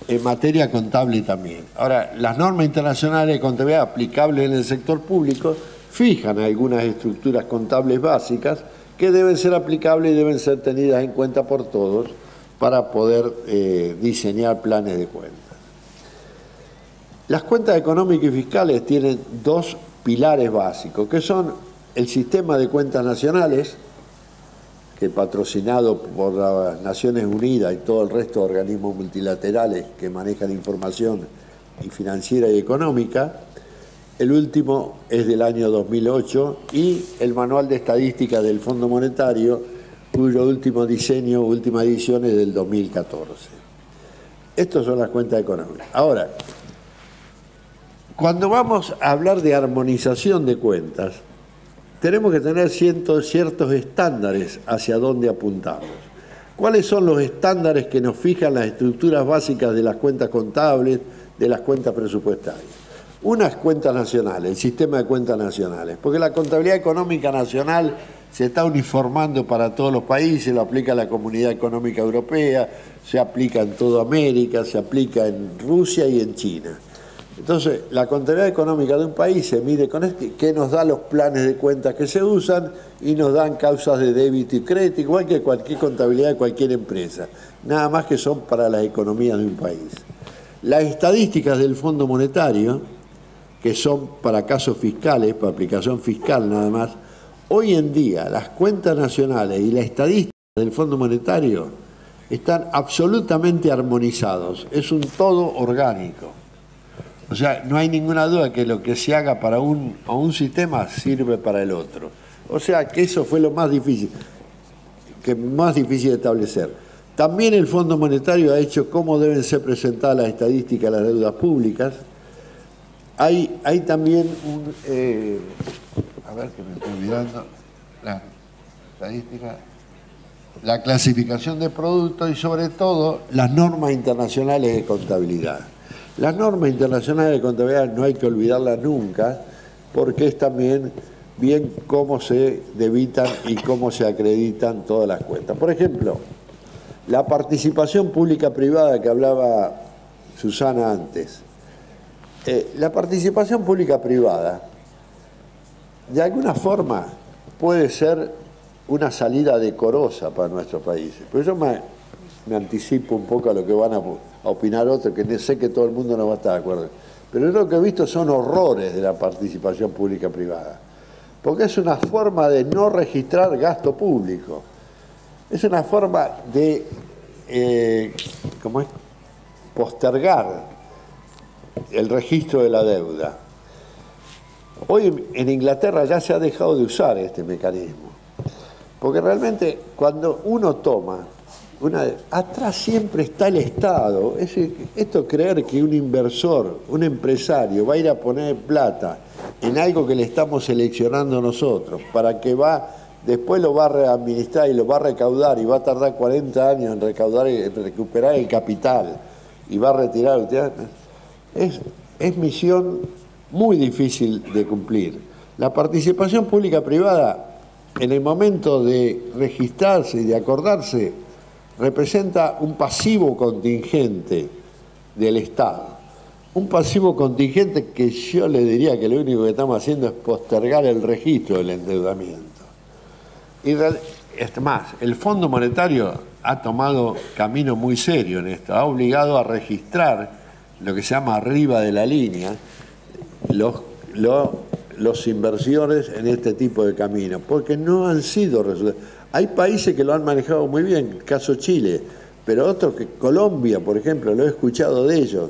en materia contable también. Ahora, las normas internacionales de contabilidad aplicables en el sector público fijan algunas estructuras contables básicas que deben ser aplicables y deben ser tenidas en cuenta por todos para poder diseñar planes de cuentas. Las cuentas económicas y fiscales tienen dos pilares básicos, que son el sistema de cuentas nacionales, que patrocinado por las Naciones Unidas y todo el resto de organismos multilaterales que manejan información financiera y económica. El último es del año 2008 y el Manual de Estadística del Fondo Monetario, cuyo última edición es del 2014. Estas son las cuentas económicas. Ahora, cuando vamos a hablar de armonización de cuentas, tenemos que tener ciertos estándares hacia dónde apuntamos. ¿Cuáles son los estándares que nos fijan las estructuras básicas de las cuentas contables, de las cuentas presupuestarias? Unas cuentas nacionales, el sistema de cuentas nacionales, porque la contabilidad económica nacional se está uniformando para todos los países, lo aplica la Comunidad Económica Europea, se aplica en toda América, se aplica en Rusia y en China. Entonces, la contabilidad económica de un país se mide con que nos da los planes de cuentas que se usan y nos dan causas de débito y crédito, igual que cualquier contabilidad de cualquier empresa, nada más que son para las economías de un país. Las estadísticas del Fondo Monetario, que son para casos fiscales, para aplicación fiscal nada más, hoy en día las cuentas nacionales y las estadísticas del Fondo Monetario están absolutamente armonizados, es un todo orgánico. O sea, no hay ninguna duda que lo que se haga para un sistema sirve para el otro. O sea, que eso fue lo más difícil de establecer. También el Fondo Monetario ha hecho cómo deben ser presentadas las estadísticas de las deudas públicas. Hay también a ver que me estoy olvidando, la estadística, la clasificación de productos y sobre todo las normas internacionales de contabilidad. Las normas internacionales de contabilidad no hay que olvidarlas nunca, porque es también bien cómo se debitan y cómo se acreditan todas las cuentas. Por ejemplo, la participación pública-privada que hablaba Susana antes. La participación pública-privada, de alguna forma, puede ser una salida decorosa para nuestros países. Pero yo me anticipo un poco a lo que van a opinar otros, que sé que todo el mundo no va a estar de acuerdo. Pero yo lo que he visto son horrores de la participación pública-privada, porque es una forma de no registrar gasto público. Es una forma de postergar el registro de la deuda. Hoy en Inglaterra ya se ha dejado de usar este mecanismo, porque realmente cuando uno toma atrás siempre está el Estado. Esto creer que un inversor, un empresario va a ir a poner plata en algo que le estamos seleccionando nosotros para que va después lo va a readministrar y lo va a recaudar y va a tardar 40 años en recaudar y en recuperar el capital y va a retirar, es misión muy difícil de cumplir. La participación pública-privada, en el momento de registrarse y de acordarse, representa un pasivo contingente del Estado. Un pasivo contingente que yo le diría que lo único que estamos haciendo es postergar el registro del endeudamiento. Y es más, el Fondo Monetario ha tomado camino muy serio en esto, ha obligado a registrar lo que se llama arriba de la línea los inversores en este tipo de caminos, porque no han sido resultados. Hay países que lo han manejado muy bien, caso Chile, pero otros que Colombia, por ejemplo, lo he escuchado de ellos,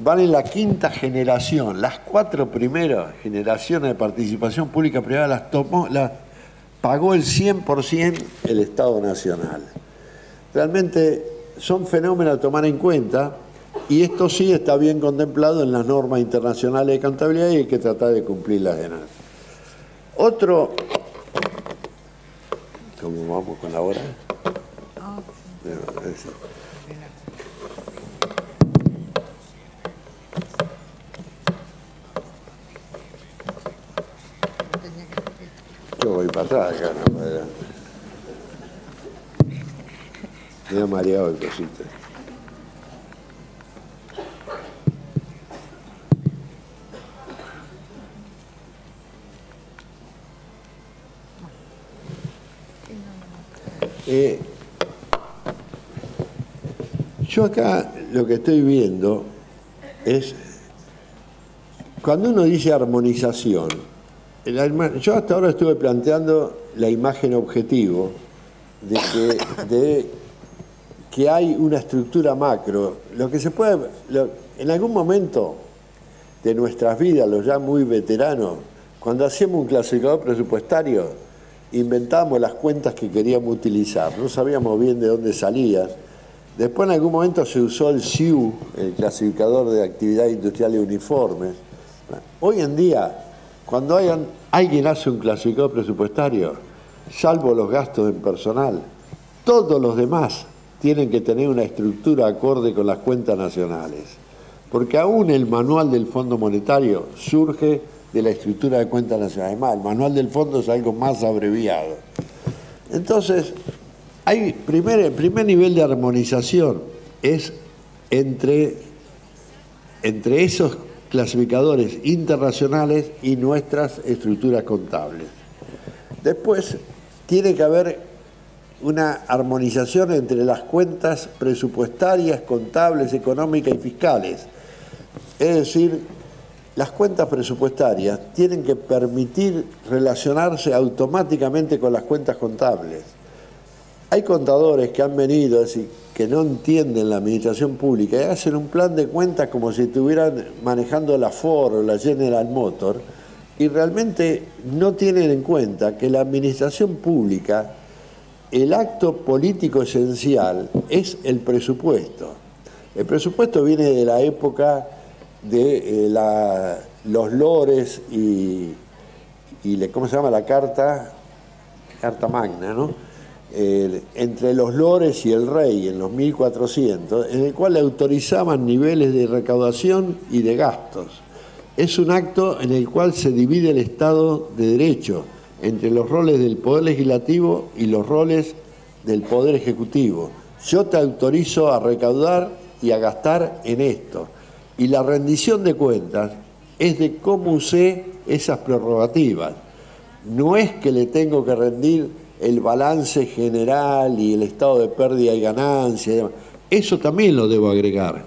van en la quinta generación. Las 4 primeras generaciones de participación pública-privada las pagó el 100% el Estado Nacional. Realmente son fenómenos a tomar en cuenta y esto sí está bien contemplado en las normas internacionales de contabilidad y hay que tratar de cumplirlas de nada. Otro... ¿Cómo vamos con la hora? Yo voy para atrás acá, no para adelante. Me ha mareado el cosito. Yo acá lo que estoy viendo es, cuando uno dice armonización, yo hasta ahora estuve planteando la imagen objetivo de que hay una estructura macro. Lo que se puede, en algún momento de nuestras vidas, los ya muy veteranos, cuando hacíamos un clasificador presupuestario, inventamos las cuentas que queríamos utilizar, no sabíamos bien de dónde salían. Después en algún momento se usó el SIU, el clasificador de actividades industriales uniformes. Hoy en día, cuando alguien hace un clasificador presupuestario, salvo los gastos en personal, todos los demás tienen que tener una estructura acorde con las cuentas nacionales. Porque aún el manual del Fondo Monetario surge de la estructura de cuentas nacionales. Además, el manual del fondo es algo más abreviado. Entonces, el primer nivel de armonización es entre esos clasificadores internacionales y nuestras estructuras contables. Después, tiene que haber una armonización entre las cuentas presupuestarias, contables, económicas y fiscales. Es decir, las cuentas presupuestarias tienen que permitir relacionarse automáticamente con las cuentas contables. Hay contadores que han venido a decir que no entienden la administración pública y hacen un plan de cuentas como si estuvieran manejando la Ford o la General Motors y realmente no tienen en cuenta que la administración pública, el acto político esencial es el presupuesto. El presupuesto viene de la época de los lores y ¿cómo se llama? La Carta Magna, ¿no? Entre los lores y el rey en los 1400, en el cual le autorizaban niveles de recaudación y de gastos. Es un acto en el cual se divide el Estado de Derecho entre los roles del Poder Legislativo y los roles del Poder Ejecutivo. Yo te autorizo a recaudar y a gastar en esto. Y la rendición de cuentas es de cómo usé esas prerrogativas. No es que le tengo que rendir el balance general y el estado de pérdida y ganancia y demás. Eso también lo debo agregar.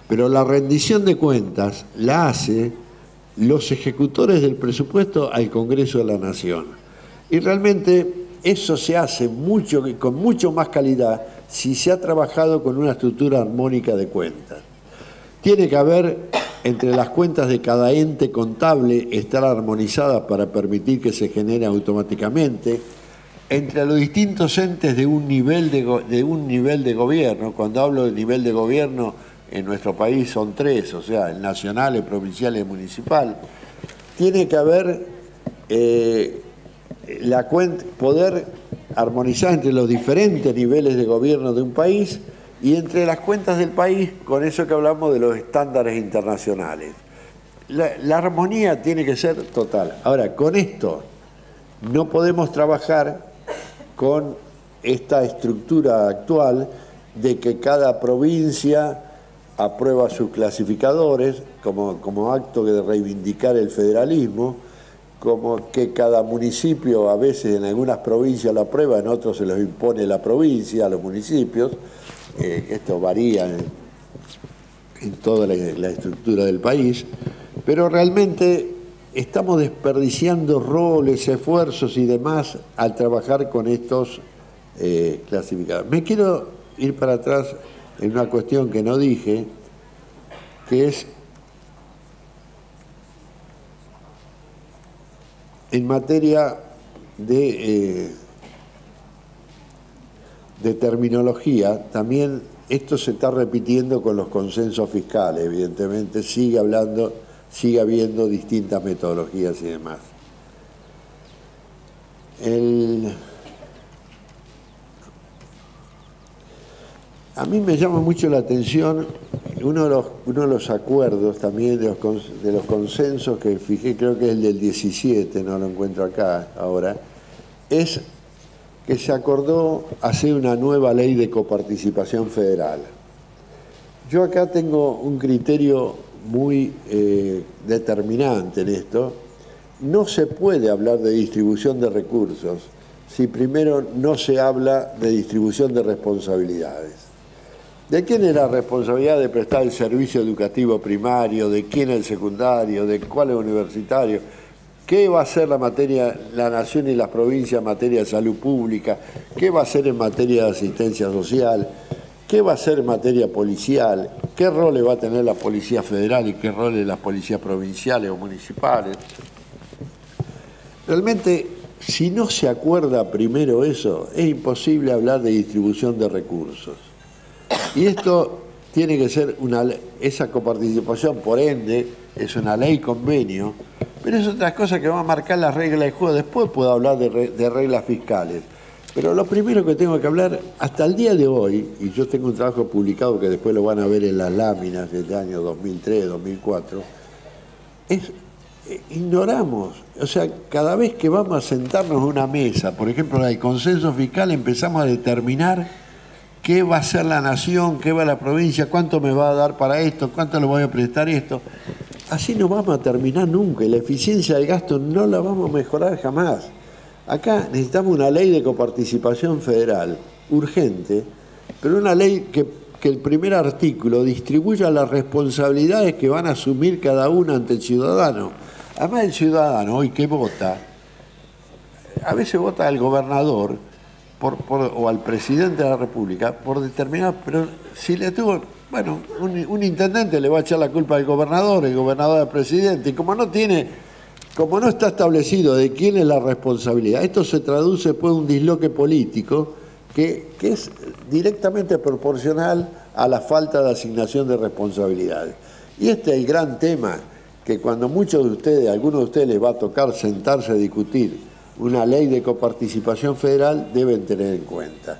Pero la rendición de cuentas la hace los ejecutores del presupuesto al Congreso de la Nación. Y realmente eso se hace con mucho más calidad si se ha trabajado con una estructura armónica de cuentas. Tiene que haber entre las cuentas de cada ente contable estar armonizadas para permitir que se genere automáticamente. Entre los distintos entes de un nivel de gobierno, cuando hablo de nivel de gobierno, en nuestro país son 3, o sea, el nacional, el provincial y el municipal, tiene que haber poder armonizar entre los diferentes niveles de gobierno de un país y entre las cuentas del país, con eso que hablamos de los estándares internacionales. La armonía tiene que ser total. Ahora, con esto no podemos trabajar con esta estructura actual de que cada provincia aprueba sus clasificadores como acto de reivindicar el federalismo, como que cada municipio, a veces en algunas provincias lo aprueba, en otros se los impone la provincia, a los municipios. Esto varía en toda la estructura del país, pero realmente estamos desperdiciando roles, esfuerzos y demás al trabajar con estos clasificadores. Me quiero ir para atrás en una cuestión que no dije, que es en materia de terminología. También esto se está repitiendo con los consensos fiscales, evidentemente sigue habiendo distintas metodologías y demás. A mí me llama mucho la atención uno de los acuerdos también de los consensos que fijé, creo que es el del 17, no lo encuentro acá ahora, es que se acordó hacer una nueva ley de coparticipación federal. Yo acá tengo un criterio muy determinante en esto. No se puede hablar de distribución de recursos si primero no se habla de distribución de responsabilidades. ¿De quién es la responsabilidad de prestar el servicio educativo primario? ¿De quién el secundario? ¿De cuál es universitario? ¿Qué va a hacer la nación y las provincias en materia de salud pública? ¿Qué va a hacer en materia de asistencia social? ¿Qué va a hacer en materia policial? ¿Qué roles va a tener la Policía Federal y qué roles las policías provinciales o municipales? Realmente, si no se acuerda primero eso, es imposible hablar de distribución de recursos. Y esto tiene que ser esa coparticipación, por ende, es una ley convenio, pero es otra cosa que va a marcar las reglas de juego. Después puedo hablar de reglas fiscales. Pero lo primero que tengo que hablar, hasta el día de hoy, y yo tengo un trabajo publicado que después lo van a ver en las láminas del año 2003, 2004, ignoramos. O sea, cada vez que vamos a sentarnos a una mesa, por ejemplo, en el consenso fiscal, empezamos a determinar qué va a hacer la nación, qué va a la provincia, cuánto me va a dar para esto, cuánto le voy a prestar esto. Así no vamos a terminar nunca y la eficiencia del gasto no la vamos a mejorar jamás. Acá necesitamos una ley de coparticipación federal urgente, pero una ley que el primer artículo distribuya las responsabilidades que van a asumir cada uno ante el ciudadano. Además, el ciudadano hoy que vota, a veces vota al gobernador o al presidente de la República por determinar, pero si le tuvo, bueno, un intendente le va a echar la culpa al gobernador, el gobernador al presidente, y como no está establecido de quién es la responsabilidad, esto se traduce después en un disloque político que es directamente proporcional a la falta de asignación de responsabilidades. Y este es el gran tema que cuando algunos de ustedes les va a tocar sentarse a discutir una ley de coparticipación federal, deben tener en cuenta.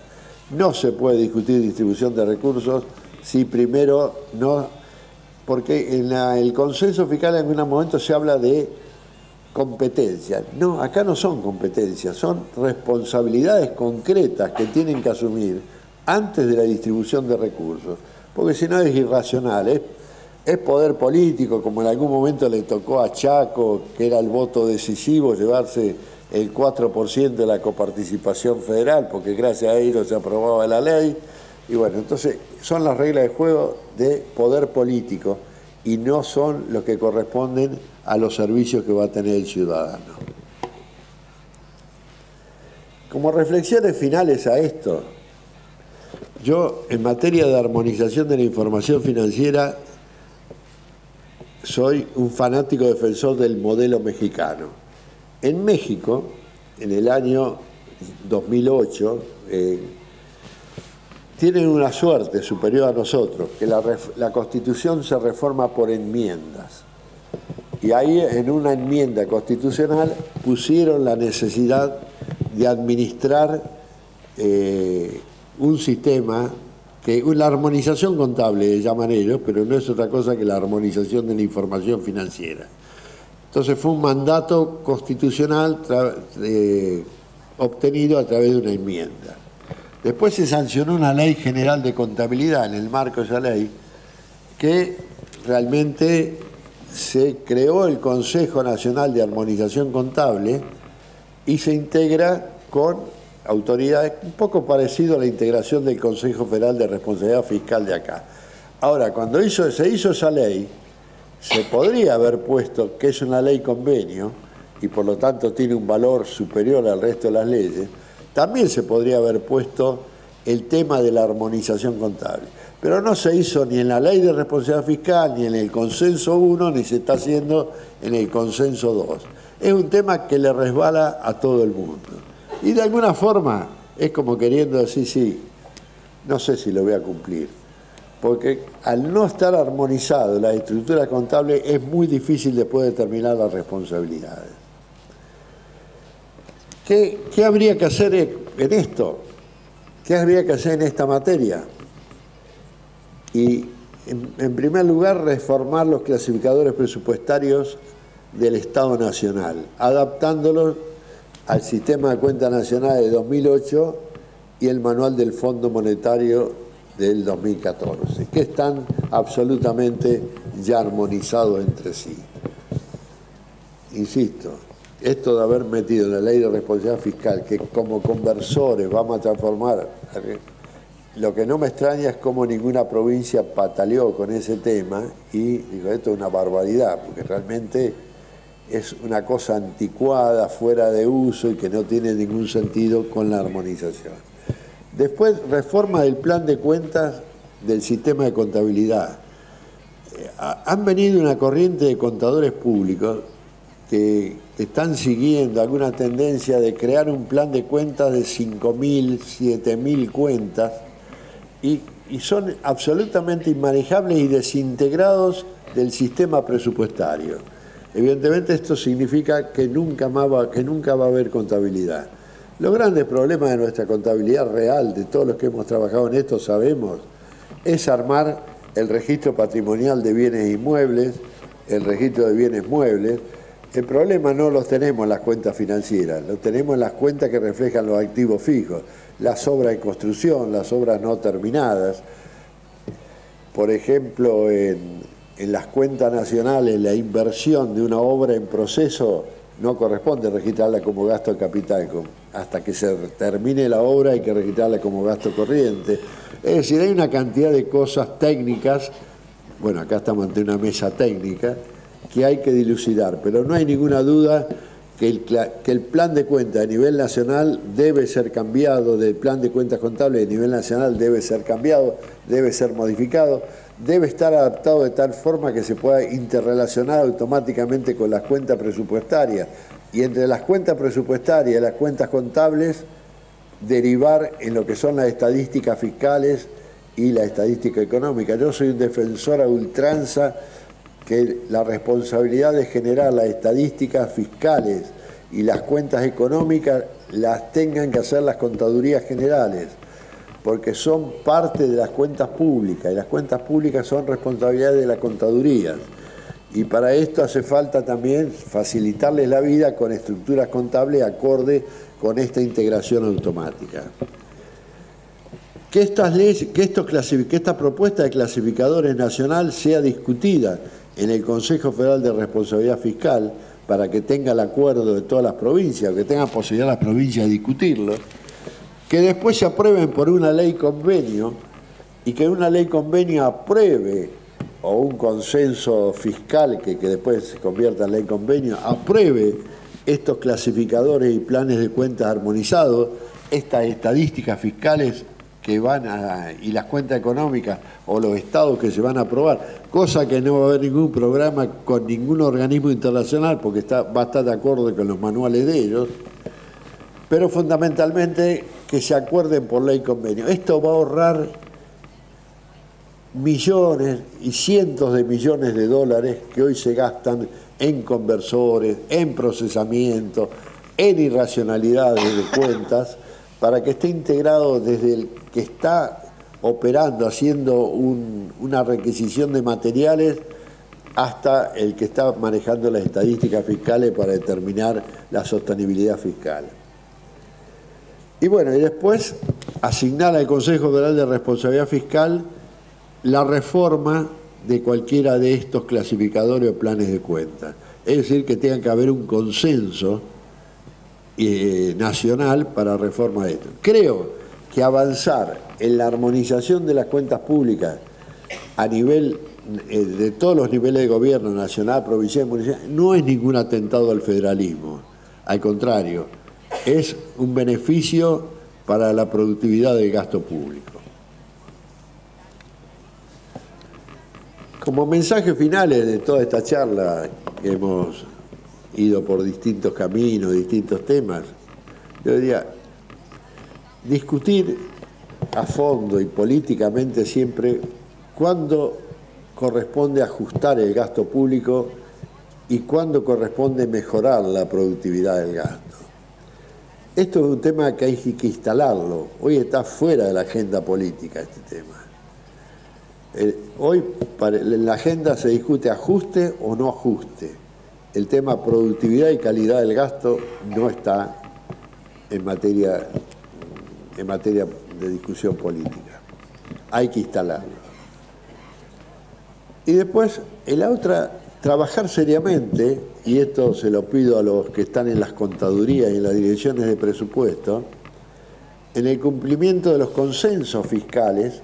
No se puede discutir distribución de recursos si primero no... Porque en el consenso fiscal en algún momento se habla de competencias. No, acá no son competencias, son responsabilidades concretas que tienen que asumir antes de la distribución de recursos. Porque si no es irracional, es poder político, como en algún momento le tocó a Chaco, que era el voto decisivo, llevarse el 4% de la coparticipación federal, porque gracias a ello se aprobaba la ley. Y bueno, entonces son las reglas de juego de poder político y no son los que corresponden a los servicios que va a tener el ciudadano. Como reflexiones finales a esto, yo en materia de armonización de la información financiera soy un fanático defensor del modelo mexicano. En México, en el año 2008, tienen una suerte superior a nosotros, que la Constitución se reforma por enmiendas. Y ahí en una enmienda constitucional pusieron la necesidad de administrar un sistema que la armonización contable llaman ellos, pero no es otra cosa que la armonización de la información financiera. Entonces fue un mandato constitucional obtenido a través de una enmienda. Después se sancionó una ley general de contabilidad en el marco de esa ley, que realmente se creó el Consejo Nacional de Armonización Contable y se integra con autoridades, un poco parecido a la integración del Consejo Federal de Responsabilidad Fiscal de acá. Ahora, cuando se hizo esa ley, se podría haber puesto que es una ley convenio y por lo tanto tiene un valor superior al resto de las leyes, también se podría haber puesto el tema de la armonización contable. Pero no se hizo ni en la ley de responsabilidad fiscal, ni en el consenso 1, ni se está haciendo en el consenso 2. Es un tema que le resbala a todo el mundo. Y de alguna forma es como queriendo decir, sí, no sé si lo voy a cumplir. Porque al no estar armonizado la estructura contable es muy difícil después determinar las responsabilidades. ¿Qué habría que hacer en esto? ¿Qué habría que hacer en esta materia? Y en primer lugar, reformar los clasificadores presupuestarios del Estado Nacional, adaptándolos al Sistema de Cuentas Nacional de 2008 y el Manual del Fondo Monetario del 2014, que están absolutamente ya armonizados entre sí. Insisto, esto de haber metido en la Ley de Responsabilidad Fiscal, que como conversores vamos a transformar, lo que no me extraña es cómo ninguna provincia pataleó con ese tema, y digo, esto es una barbaridad, porque realmente es una cosa anticuada, fuera de uso y que no tiene ningún sentido con la armonización. Después, reforma del plan de cuentas del sistema de contabilidad. Han venido una corriente de contadores públicos que están siguiendo alguna tendencia de crear un plan de cuentas de 5.000, 7.000 cuentas y son absolutamente inmanejables y desintegrados del sistema presupuestario. Evidentemente esto significa que nunca va a haber contabilidad. Los grandes problemas de nuestra contabilidad real, de todos los que hemos trabajado en esto sabemos, es armar el registro patrimonial de bienes inmuebles, el registro de bienes muebles. El problema no los tenemos en las cuentas financieras, lo tenemos en las cuentas que reflejan los activos fijos, las obras de construcción, las obras no terminadas. Por ejemplo, en las cuentas nacionales, la inversión de una obra en proceso no corresponde registrarla como gasto de capital. Hasta que se termine la obra hay que registrarla como gasto corriente. Es decir, hay una cantidad de cosas técnicas, bueno, acá estamos ante una mesa técnica, que hay que dilucidar, pero no hay ninguna duda que el plan de cuentas a nivel nacional debe ser cambiado, del plan de cuentas contables a nivel nacional debe ser cambiado, debe ser modificado, debe estar adaptado de tal forma que se pueda interrelacionar automáticamente con las cuentas presupuestarias y entre las cuentas presupuestarias y las cuentas contables derivar en lo que son las estadísticas fiscales y la estadística económica. Yo soy un defensor a ultranza que la responsabilidad de generar las estadísticas fiscales y las cuentas económicas las tengan que hacer las contadurías generales, porque son parte de las cuentas públicas, y las cuentas públicas son responsabilidad de la contaduría. Y para esto hace falta también facilitarles la vida con estructuras contables acorde con esta integración automática. Que esta propuesta de clasificadores nacional sea discutida en el Consejo Federal de Responsabilidad Fiscal para que tenga el acuerdo de todas las provincias, que tengan posibilidad las provincias de discutirlo, que después se aprueben por una ley convenio y que una ley convenio apruebe, o un consenso fiscal que después se convierta en ley convenio, apruebe estos clasificadores y planes de cuentas armonizados, estas estadísticas fiscales que y las cuentas económicas o los estados que se van a aprobar, cosa que no va a haber ningún programa con ningún organismo internacional porque va a estar de acuerdo con los manuales de ellos, pero fundamentalmente que se acuerden por ley convenio. Esto va a ahorrar millones y cientos de millones de dólares que hoy se gastan en conversores, en procesamiento, en irracionalidades de cuentas, para que esté integrado desde el que está operando, haciendo una requisición de materiales, hasta el que está manejando las estadísticas fiscales para determinar la sostenibilidad fiscal. Y bueno, y después asignar al Consejo Federal de Responsabilidad Fiscal la reforma de cualquiera de estos clasificadores o planes de cuentas. Es decir, que tenga que haber un consenso nacional para reforma de esto. Creo que avanzar en la armonización de las cuentas públicas a nivel de todos los niveles de gobierno, nacional, provincial, municipal, no es ningún atentado al federalismo. Al contrario, es un beneficio para la productividad del gasto público. Como mensajes finales de toda esta charla, que hemos ido por distintos caminos, distintos temas, yo diría, discutir a fondo y políticamente siempre cuándo corresponde ajustar el gasto público y cuándo corresponde mejorar la productividad del gasto. Esto es un tema que hay que instalarlo. Hoy está fuera de la agenda política este tema. Hoy en la agenda se discute ajuste o no ajuste. El tema productividad y calidad del gasto no está en materia de discusión política. Hay que instalarlo. Y después, en la otra, trabajar seriamente, y esto se lo pido a los que están en las contadurías y en las direcciones de presupuesto, en el cumplimiento de los consensos fiscales,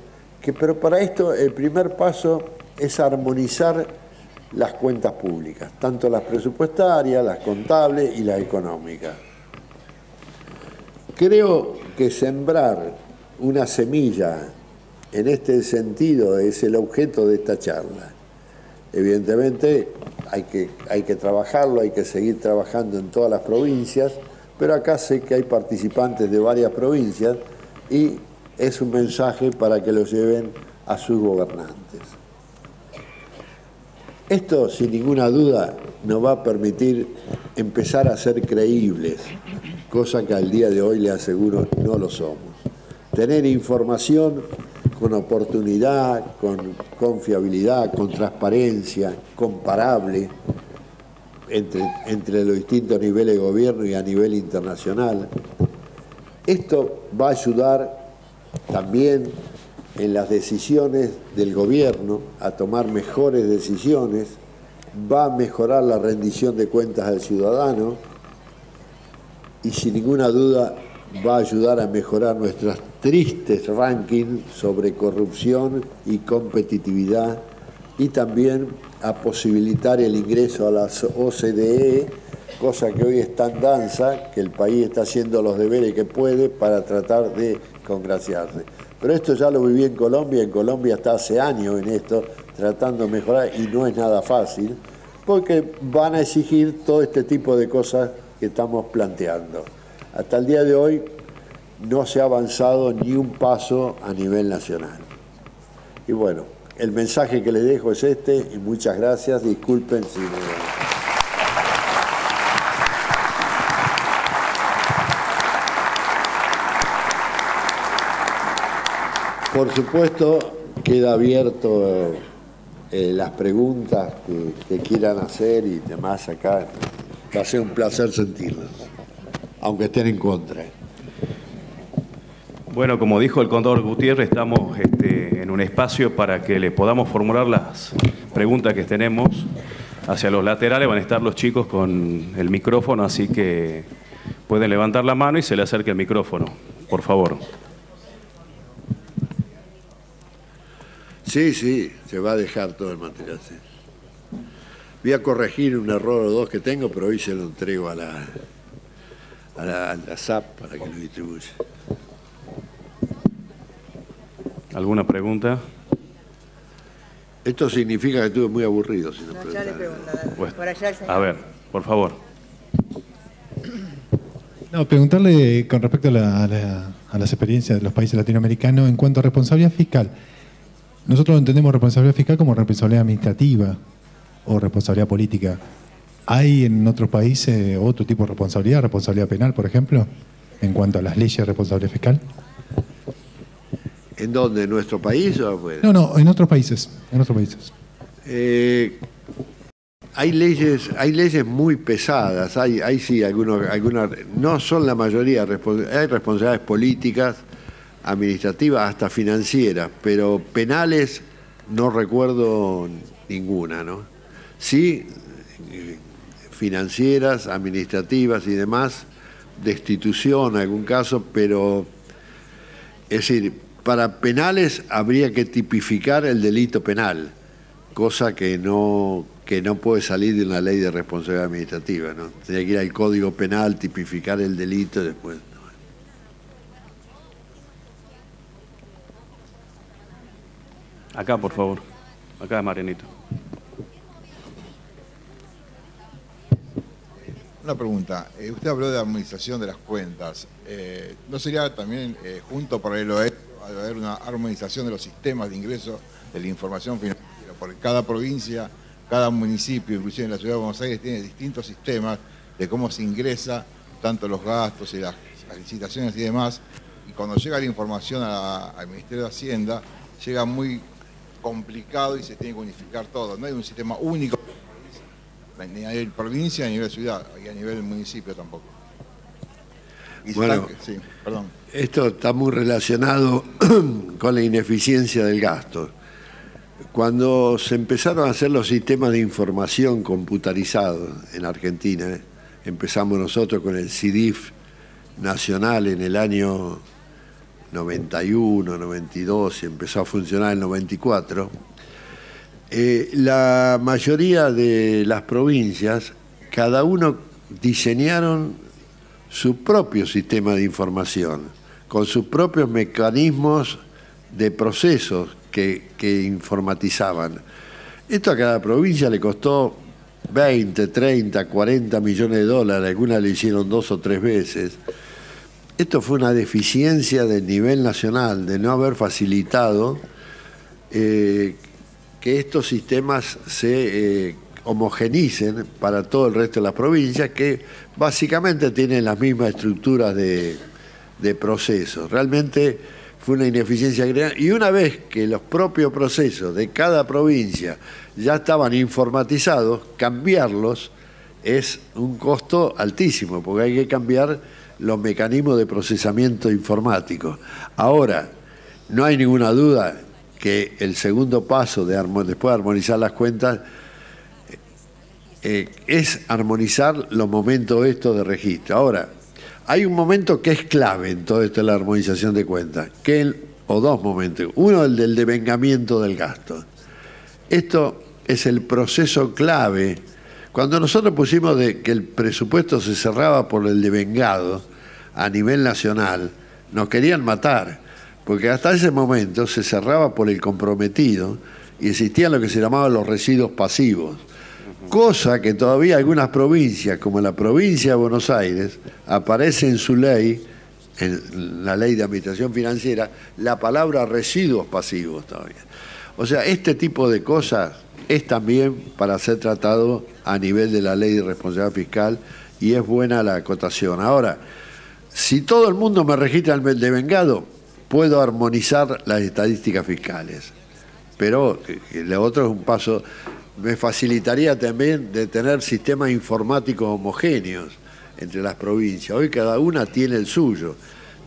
pero para esto el primer paso es armonizar las cuentas públicas, tanto las presupuestarias, las contables y las económicas. Creo que sembrar una semilla en este sentido es el objeto de esta charla. Evidentemente hay que trabajarlo, hay que seguir trabajando en todas las provincias, pero acá sé que hay participantes de varias provincias y es un mensaje para que lo lleven a sus gobernantes. Esto, sin ninguna duda, nos va a permitir empezar a ser creíbles, cosa que al día de hoy, le aseguro, no lo somos. Tener información con oportunidad, con confiabilidad, con transparencia, comparable entre los distintos niveles de gobierno y a nivel internacional. Esto va a ayudar también en las decisiones del gobierno a tomar mejores decisiones, va a mejorar la rendición de cuentas al ciudadano y sin ninguna duda va a ayudar a mejorar nuestros tristes rankings sobre corrupción y competitividad y también a posibilitar el ingreso a las OCDE, cosa que hoy está en danza, que el país está haciendo los deberes que puede para tratar de congraciarse. Pero esto ya lo viví en Colombia está hace años en esto, tratando de mejorar y no es nada fácil, porque van a exigir todo este tipo de cosas que estamos planteando. Hasta el día de hoy no se ha avanzado ni un paso a nivel nacional. Y bueno, el mensaje que les dejo es este y muchas gracias. Disculpen si me... Por supuesto, queda abierto las preguntas que quieran hacer y demás acá. Va a ser un placer sentirlas, aunque estén en contra. Bueno, como dijo el contador Gutiérrez, estamos en un espacio para que le podamos formular las preguntas que tenemos. Hacia los laterales van a estar los chicos con el micrófono, así que pueden levantar la mano y se le acerca el micrófono, por favor. Sí, se va a dejar todo el material. Sí. Voy a corregir un error o dos que tengo, pero hoy se lo entrego a la SAP para que lo distribuya. ¿Alguna pregunta? Esto significa que estuve muy aburrido. Si no, ya le pregunto. Bueno, por allá el señor. a ver, por favor. No, preguntarle con respecto a las experiencias de los países latinoamericanos en cuanto a responsabilidad fiscal. Nosotros entendemos responsabilidad fiscal como responsabilidad administrativa o responsabilidad política. ¿Hay en otros países otro tipo de responsabilidad penal, por ejemplo, en cuanto a las leyes de responsabilidad fiscal? ¿En dónde? ¿En nuestro país o afuera? No, en otros países. Hay leyes muy pesadas, hay sí algunas, no son la mayoría, hay responsabilidades políticas, administrativas, hasta financieras, pero penales no recuerdo ninguna, ¿no? Sí, financieras, administrativas y demás, destitución en algún caso, pero es decir, para penales habría que tipificar el delito penal, cosa que no puede salir de una ley de responsabilidad administrativa, ¿no? Tendría que ir al Código Penal, tipificar el delito y después. Acá, por favor. Acá, Marianito. Una pregunta. Usted habló de armonización de las cuentas. ¿No sería también junto paralelo a esto haber una armonización de los sistemas de ingreso de la información financiera? Porque cada provincia, cada municipio, inclusive en la ciudad de Buenos Aires, tiene distintos sistemas de cómo se ingresa tanto los gastos y las licitaciones y demás. Y cuando llega la información al Ministerio de Hacienda, llega muy complicado y se tiene que unificar todo. No hay un sistema único ni a nivel provincia, ni a nivel ciudad, y a nivel municipio tampoco. Y bueno, sí, perdón. Esto está muy relacionado con la ineficiencia del gasto. Cuando se empezaron a hacer los sistemas de información computarizados en Argentina, empezamos nosotros con el CIDIF nacional en el año 91, 92, y empezó a funcionar en el 94, la mayoría de las provincias, cada uno diseñaron su propio sistema de información, con sus propios mecanismos de procesos que informatizaban. Esto a cada provincia le costó 20, 30, 40 millones de dólares, algunas le hicieron 2 o 3 veces. Esto fue una deficiencia del nivel nacional, de no haber facilitado que estos sistemas se homogenicen para todo el resto de las provincias, que básicamente tienen las mismas estructuras de procesos. Realmente fue una ineficiencia grande, y una vez que los propios procesos de cada provincia ya estaban informatizados, cambiarlos es un costo altísimo, porque hay que cambiar los mecanismos de procesamiento informático. Ahora, no hay ninguna duda que el segundo paso después de armonizar las cuentas es armonizar los momentos estos de registro. Ahora, hay un momento que es clave en todo esto de la armonización de cuentas, o dos momentos. Uno, el del devengamiento del gasto. Esto es el proceso clave. Cuando nosotros pusimos que el presupuesto se cerraba por el devengado a nivel nacional, nos querían matar, porque hasta ese momento se cerraba por el comprometido y existían lo que se llamaban los residuos pasivos. Cosa que todavía algunas provincias, como la provincia de Buenos Aires, aparece en su ley, en la ley de administración financiera, la palabra residuos pasivos todavía. O sea, este tipo de cosas es también para ser tratado a nivel de la ley de responsabilidad fiscal, y es buena la acotación. Ahora, si todo el mundo me registra el devengado, puedo armonizar las estadísticas fiscales. Pero lo otro es un paso. Me facilitaría también de tener sistemas informáticos homogéneos entre las provincias. Hoy cada una tiene el suyo.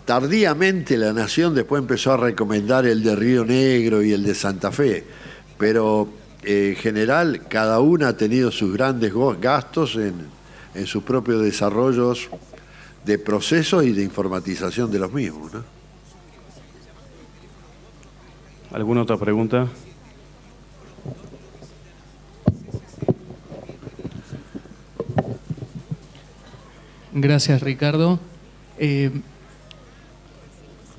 Tardíamente la Nación después empezó a recomendar el de Río Negro y el de Santa Fe, pero en general cada una ha tenido sus grandes gastos en sus propios desarrollos de procesos y de informatización de los mismos, ¿no? ¿Alguna otra pregunta? Gracias, Ricardo.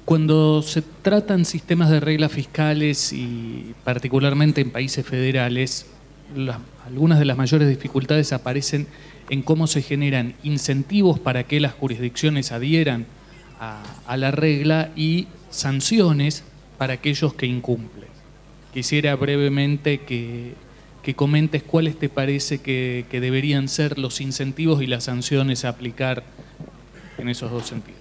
Cuando se tratan sistemas de reglas fiscales y particularmente en países federales, algunas de las mayores dificultades aparecen en cómo se generan incentivos para que las jurisdicciones adhieran a la regla y sanciones para aquellos que incumplen. Quisiera brevemente que que comentes cuáles te parece que deberían ser los incentivos y las sanciones a aplicar en esos dos sentidos.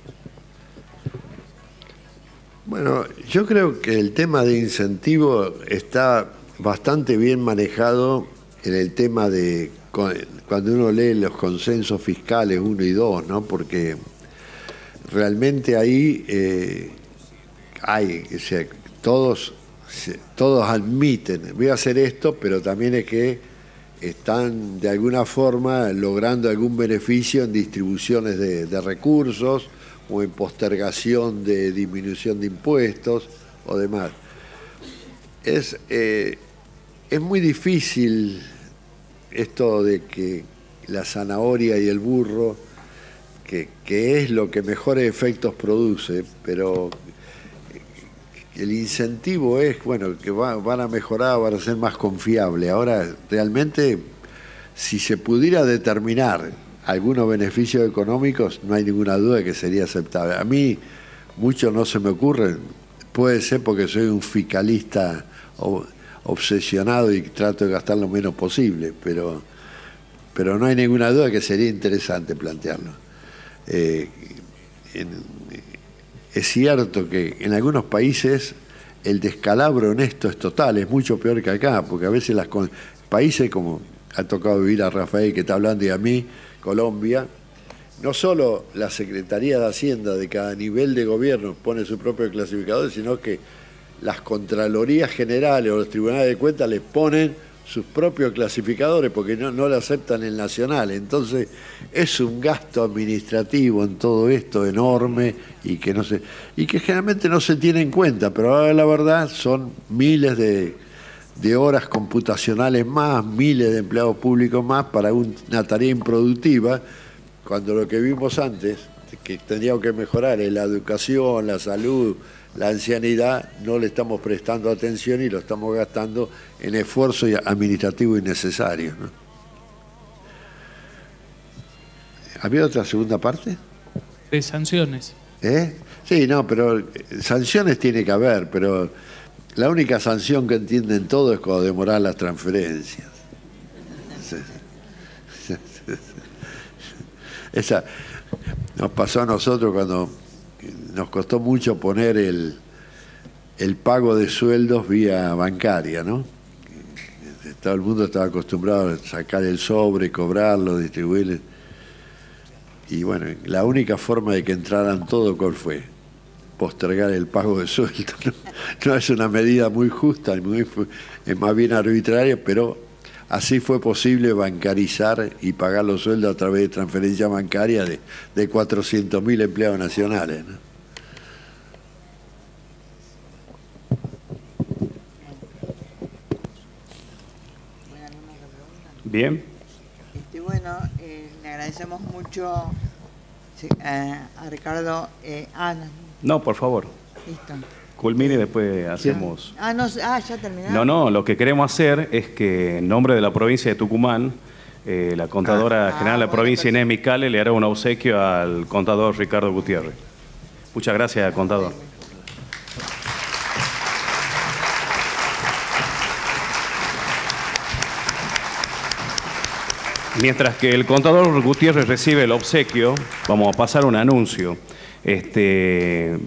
Bueno, yo creo que el tema de incentivo está bastante bien manejado en el tema de cuando uno lee los consensos fiscales 1 y 2, ¿no? Porque realmente ahí o sea, todos admiten, voy a hacer esto, pero también es que están de alguna forma logrando algún beneficio en distribuciones de recursos o en postergación de disminución de impuestos o demás. Es muy difícil esto de que la zanahoria y el burro, que es lo que mejores efectos produce, pero el incentivo es, bueno, que van a mejorar, van a ser más confiables. Ahora, realmente, si se pudiera determinar algunos beneficios económicos, no hay ninguna duda que sería aceptable. A mí, muchos no se me ocurren. Puede ser porque soy un fiscalista obsesionado y trato de gastar lo menos posible, pero no hay ninguna duda que sería interesante plantearlo. Es cierto que en algunos países el descalabro en esto es total, es mucho peor que acá, porque a veces países como ha tocado vivir a Rafael, que está hablando, y a mí, Colombia, no solo la Secretaría de Hacienda de cada nivel de gobierno pone su propio clasificador, sino que las Contralorías Generales o los Tribunales de Cuentas les ponen sus propios clasificadores porque no le aceptan el nacional. Entonces es un gasto administrativo en todo esto enorme y que generalmente no se tiene en cuenta, pero ahora la verdad son miles de horas computacionales más, miles de empleados públicos más para una tarea improductiva, cuando lo que vimos antes, que tendríamos que mejorar, es la educación, la salud, la ancianidad, no le estamos prestando atención y lo estamos gastando en esfuerzo administrativo innecesario, ¿no? ¿Había otra segunda parte? De sanciones. Sí, no, pero sanciones tiene que haber, pero la única sanción que entienden todos es cuando demoran las transferencias. Esa nos pasó a nosotros cuando nos costó mucho poner el pago de sueldos vía bancaria, ¿no? Todo el mundo estaba acostumbrado a sacar el sobre, cobrarlo, distribuirlo. Y bueno, la única forma de que entraran todo, ¿cuál fue? Postergar el pago de sueldo. No es una medida muy justa, es más bien arbitraria, pero así fue posible bancarizar y pagar los sueldos a través de transferencia bancaria de 400.000 empleados nacionales, ¿no? Bien. Bueno, le agradecemos mucho a Ricardo. No, por favor. Listo. Culmine y después hacemos... ya terminamos. No, lo que queremos hacer es que en nombre de la provincia de Tucumán, la contadora general de la provincia, Inés Micale, le hará un obsequio al contador Ricardo Gutiérrez. Muchas gracias, contador. Mientras que el contador Gutiérrez recibe el obsequio, vamos a pasar un anuncio. Queremos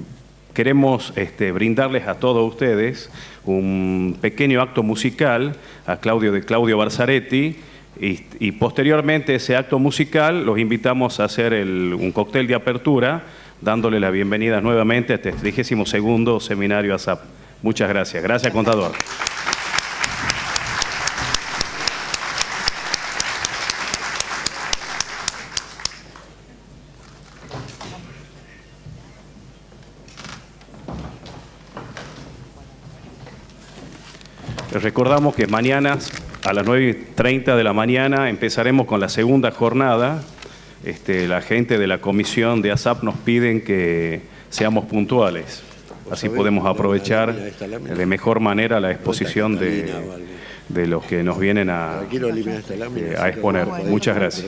brindarles a todos ustedes un pequeño acto musical de Claudio Barzaretti, y posteriormente ese acto musical los invitamos a hacer un cóctel de apertura, dándole la bienvenida nuevamente a este 32º seminario ASAP. Muchas gracias. Gracias, contador. Les recordamos que mañana a las 9:30 de la mañana empezaremos con la segunda jornada. La gente de la comisión de ASAP nos piden que seamos puntuales. Así podemos aprovechar de mejor manera la exposición de los que nos vienen a exponer. Muchas gracias.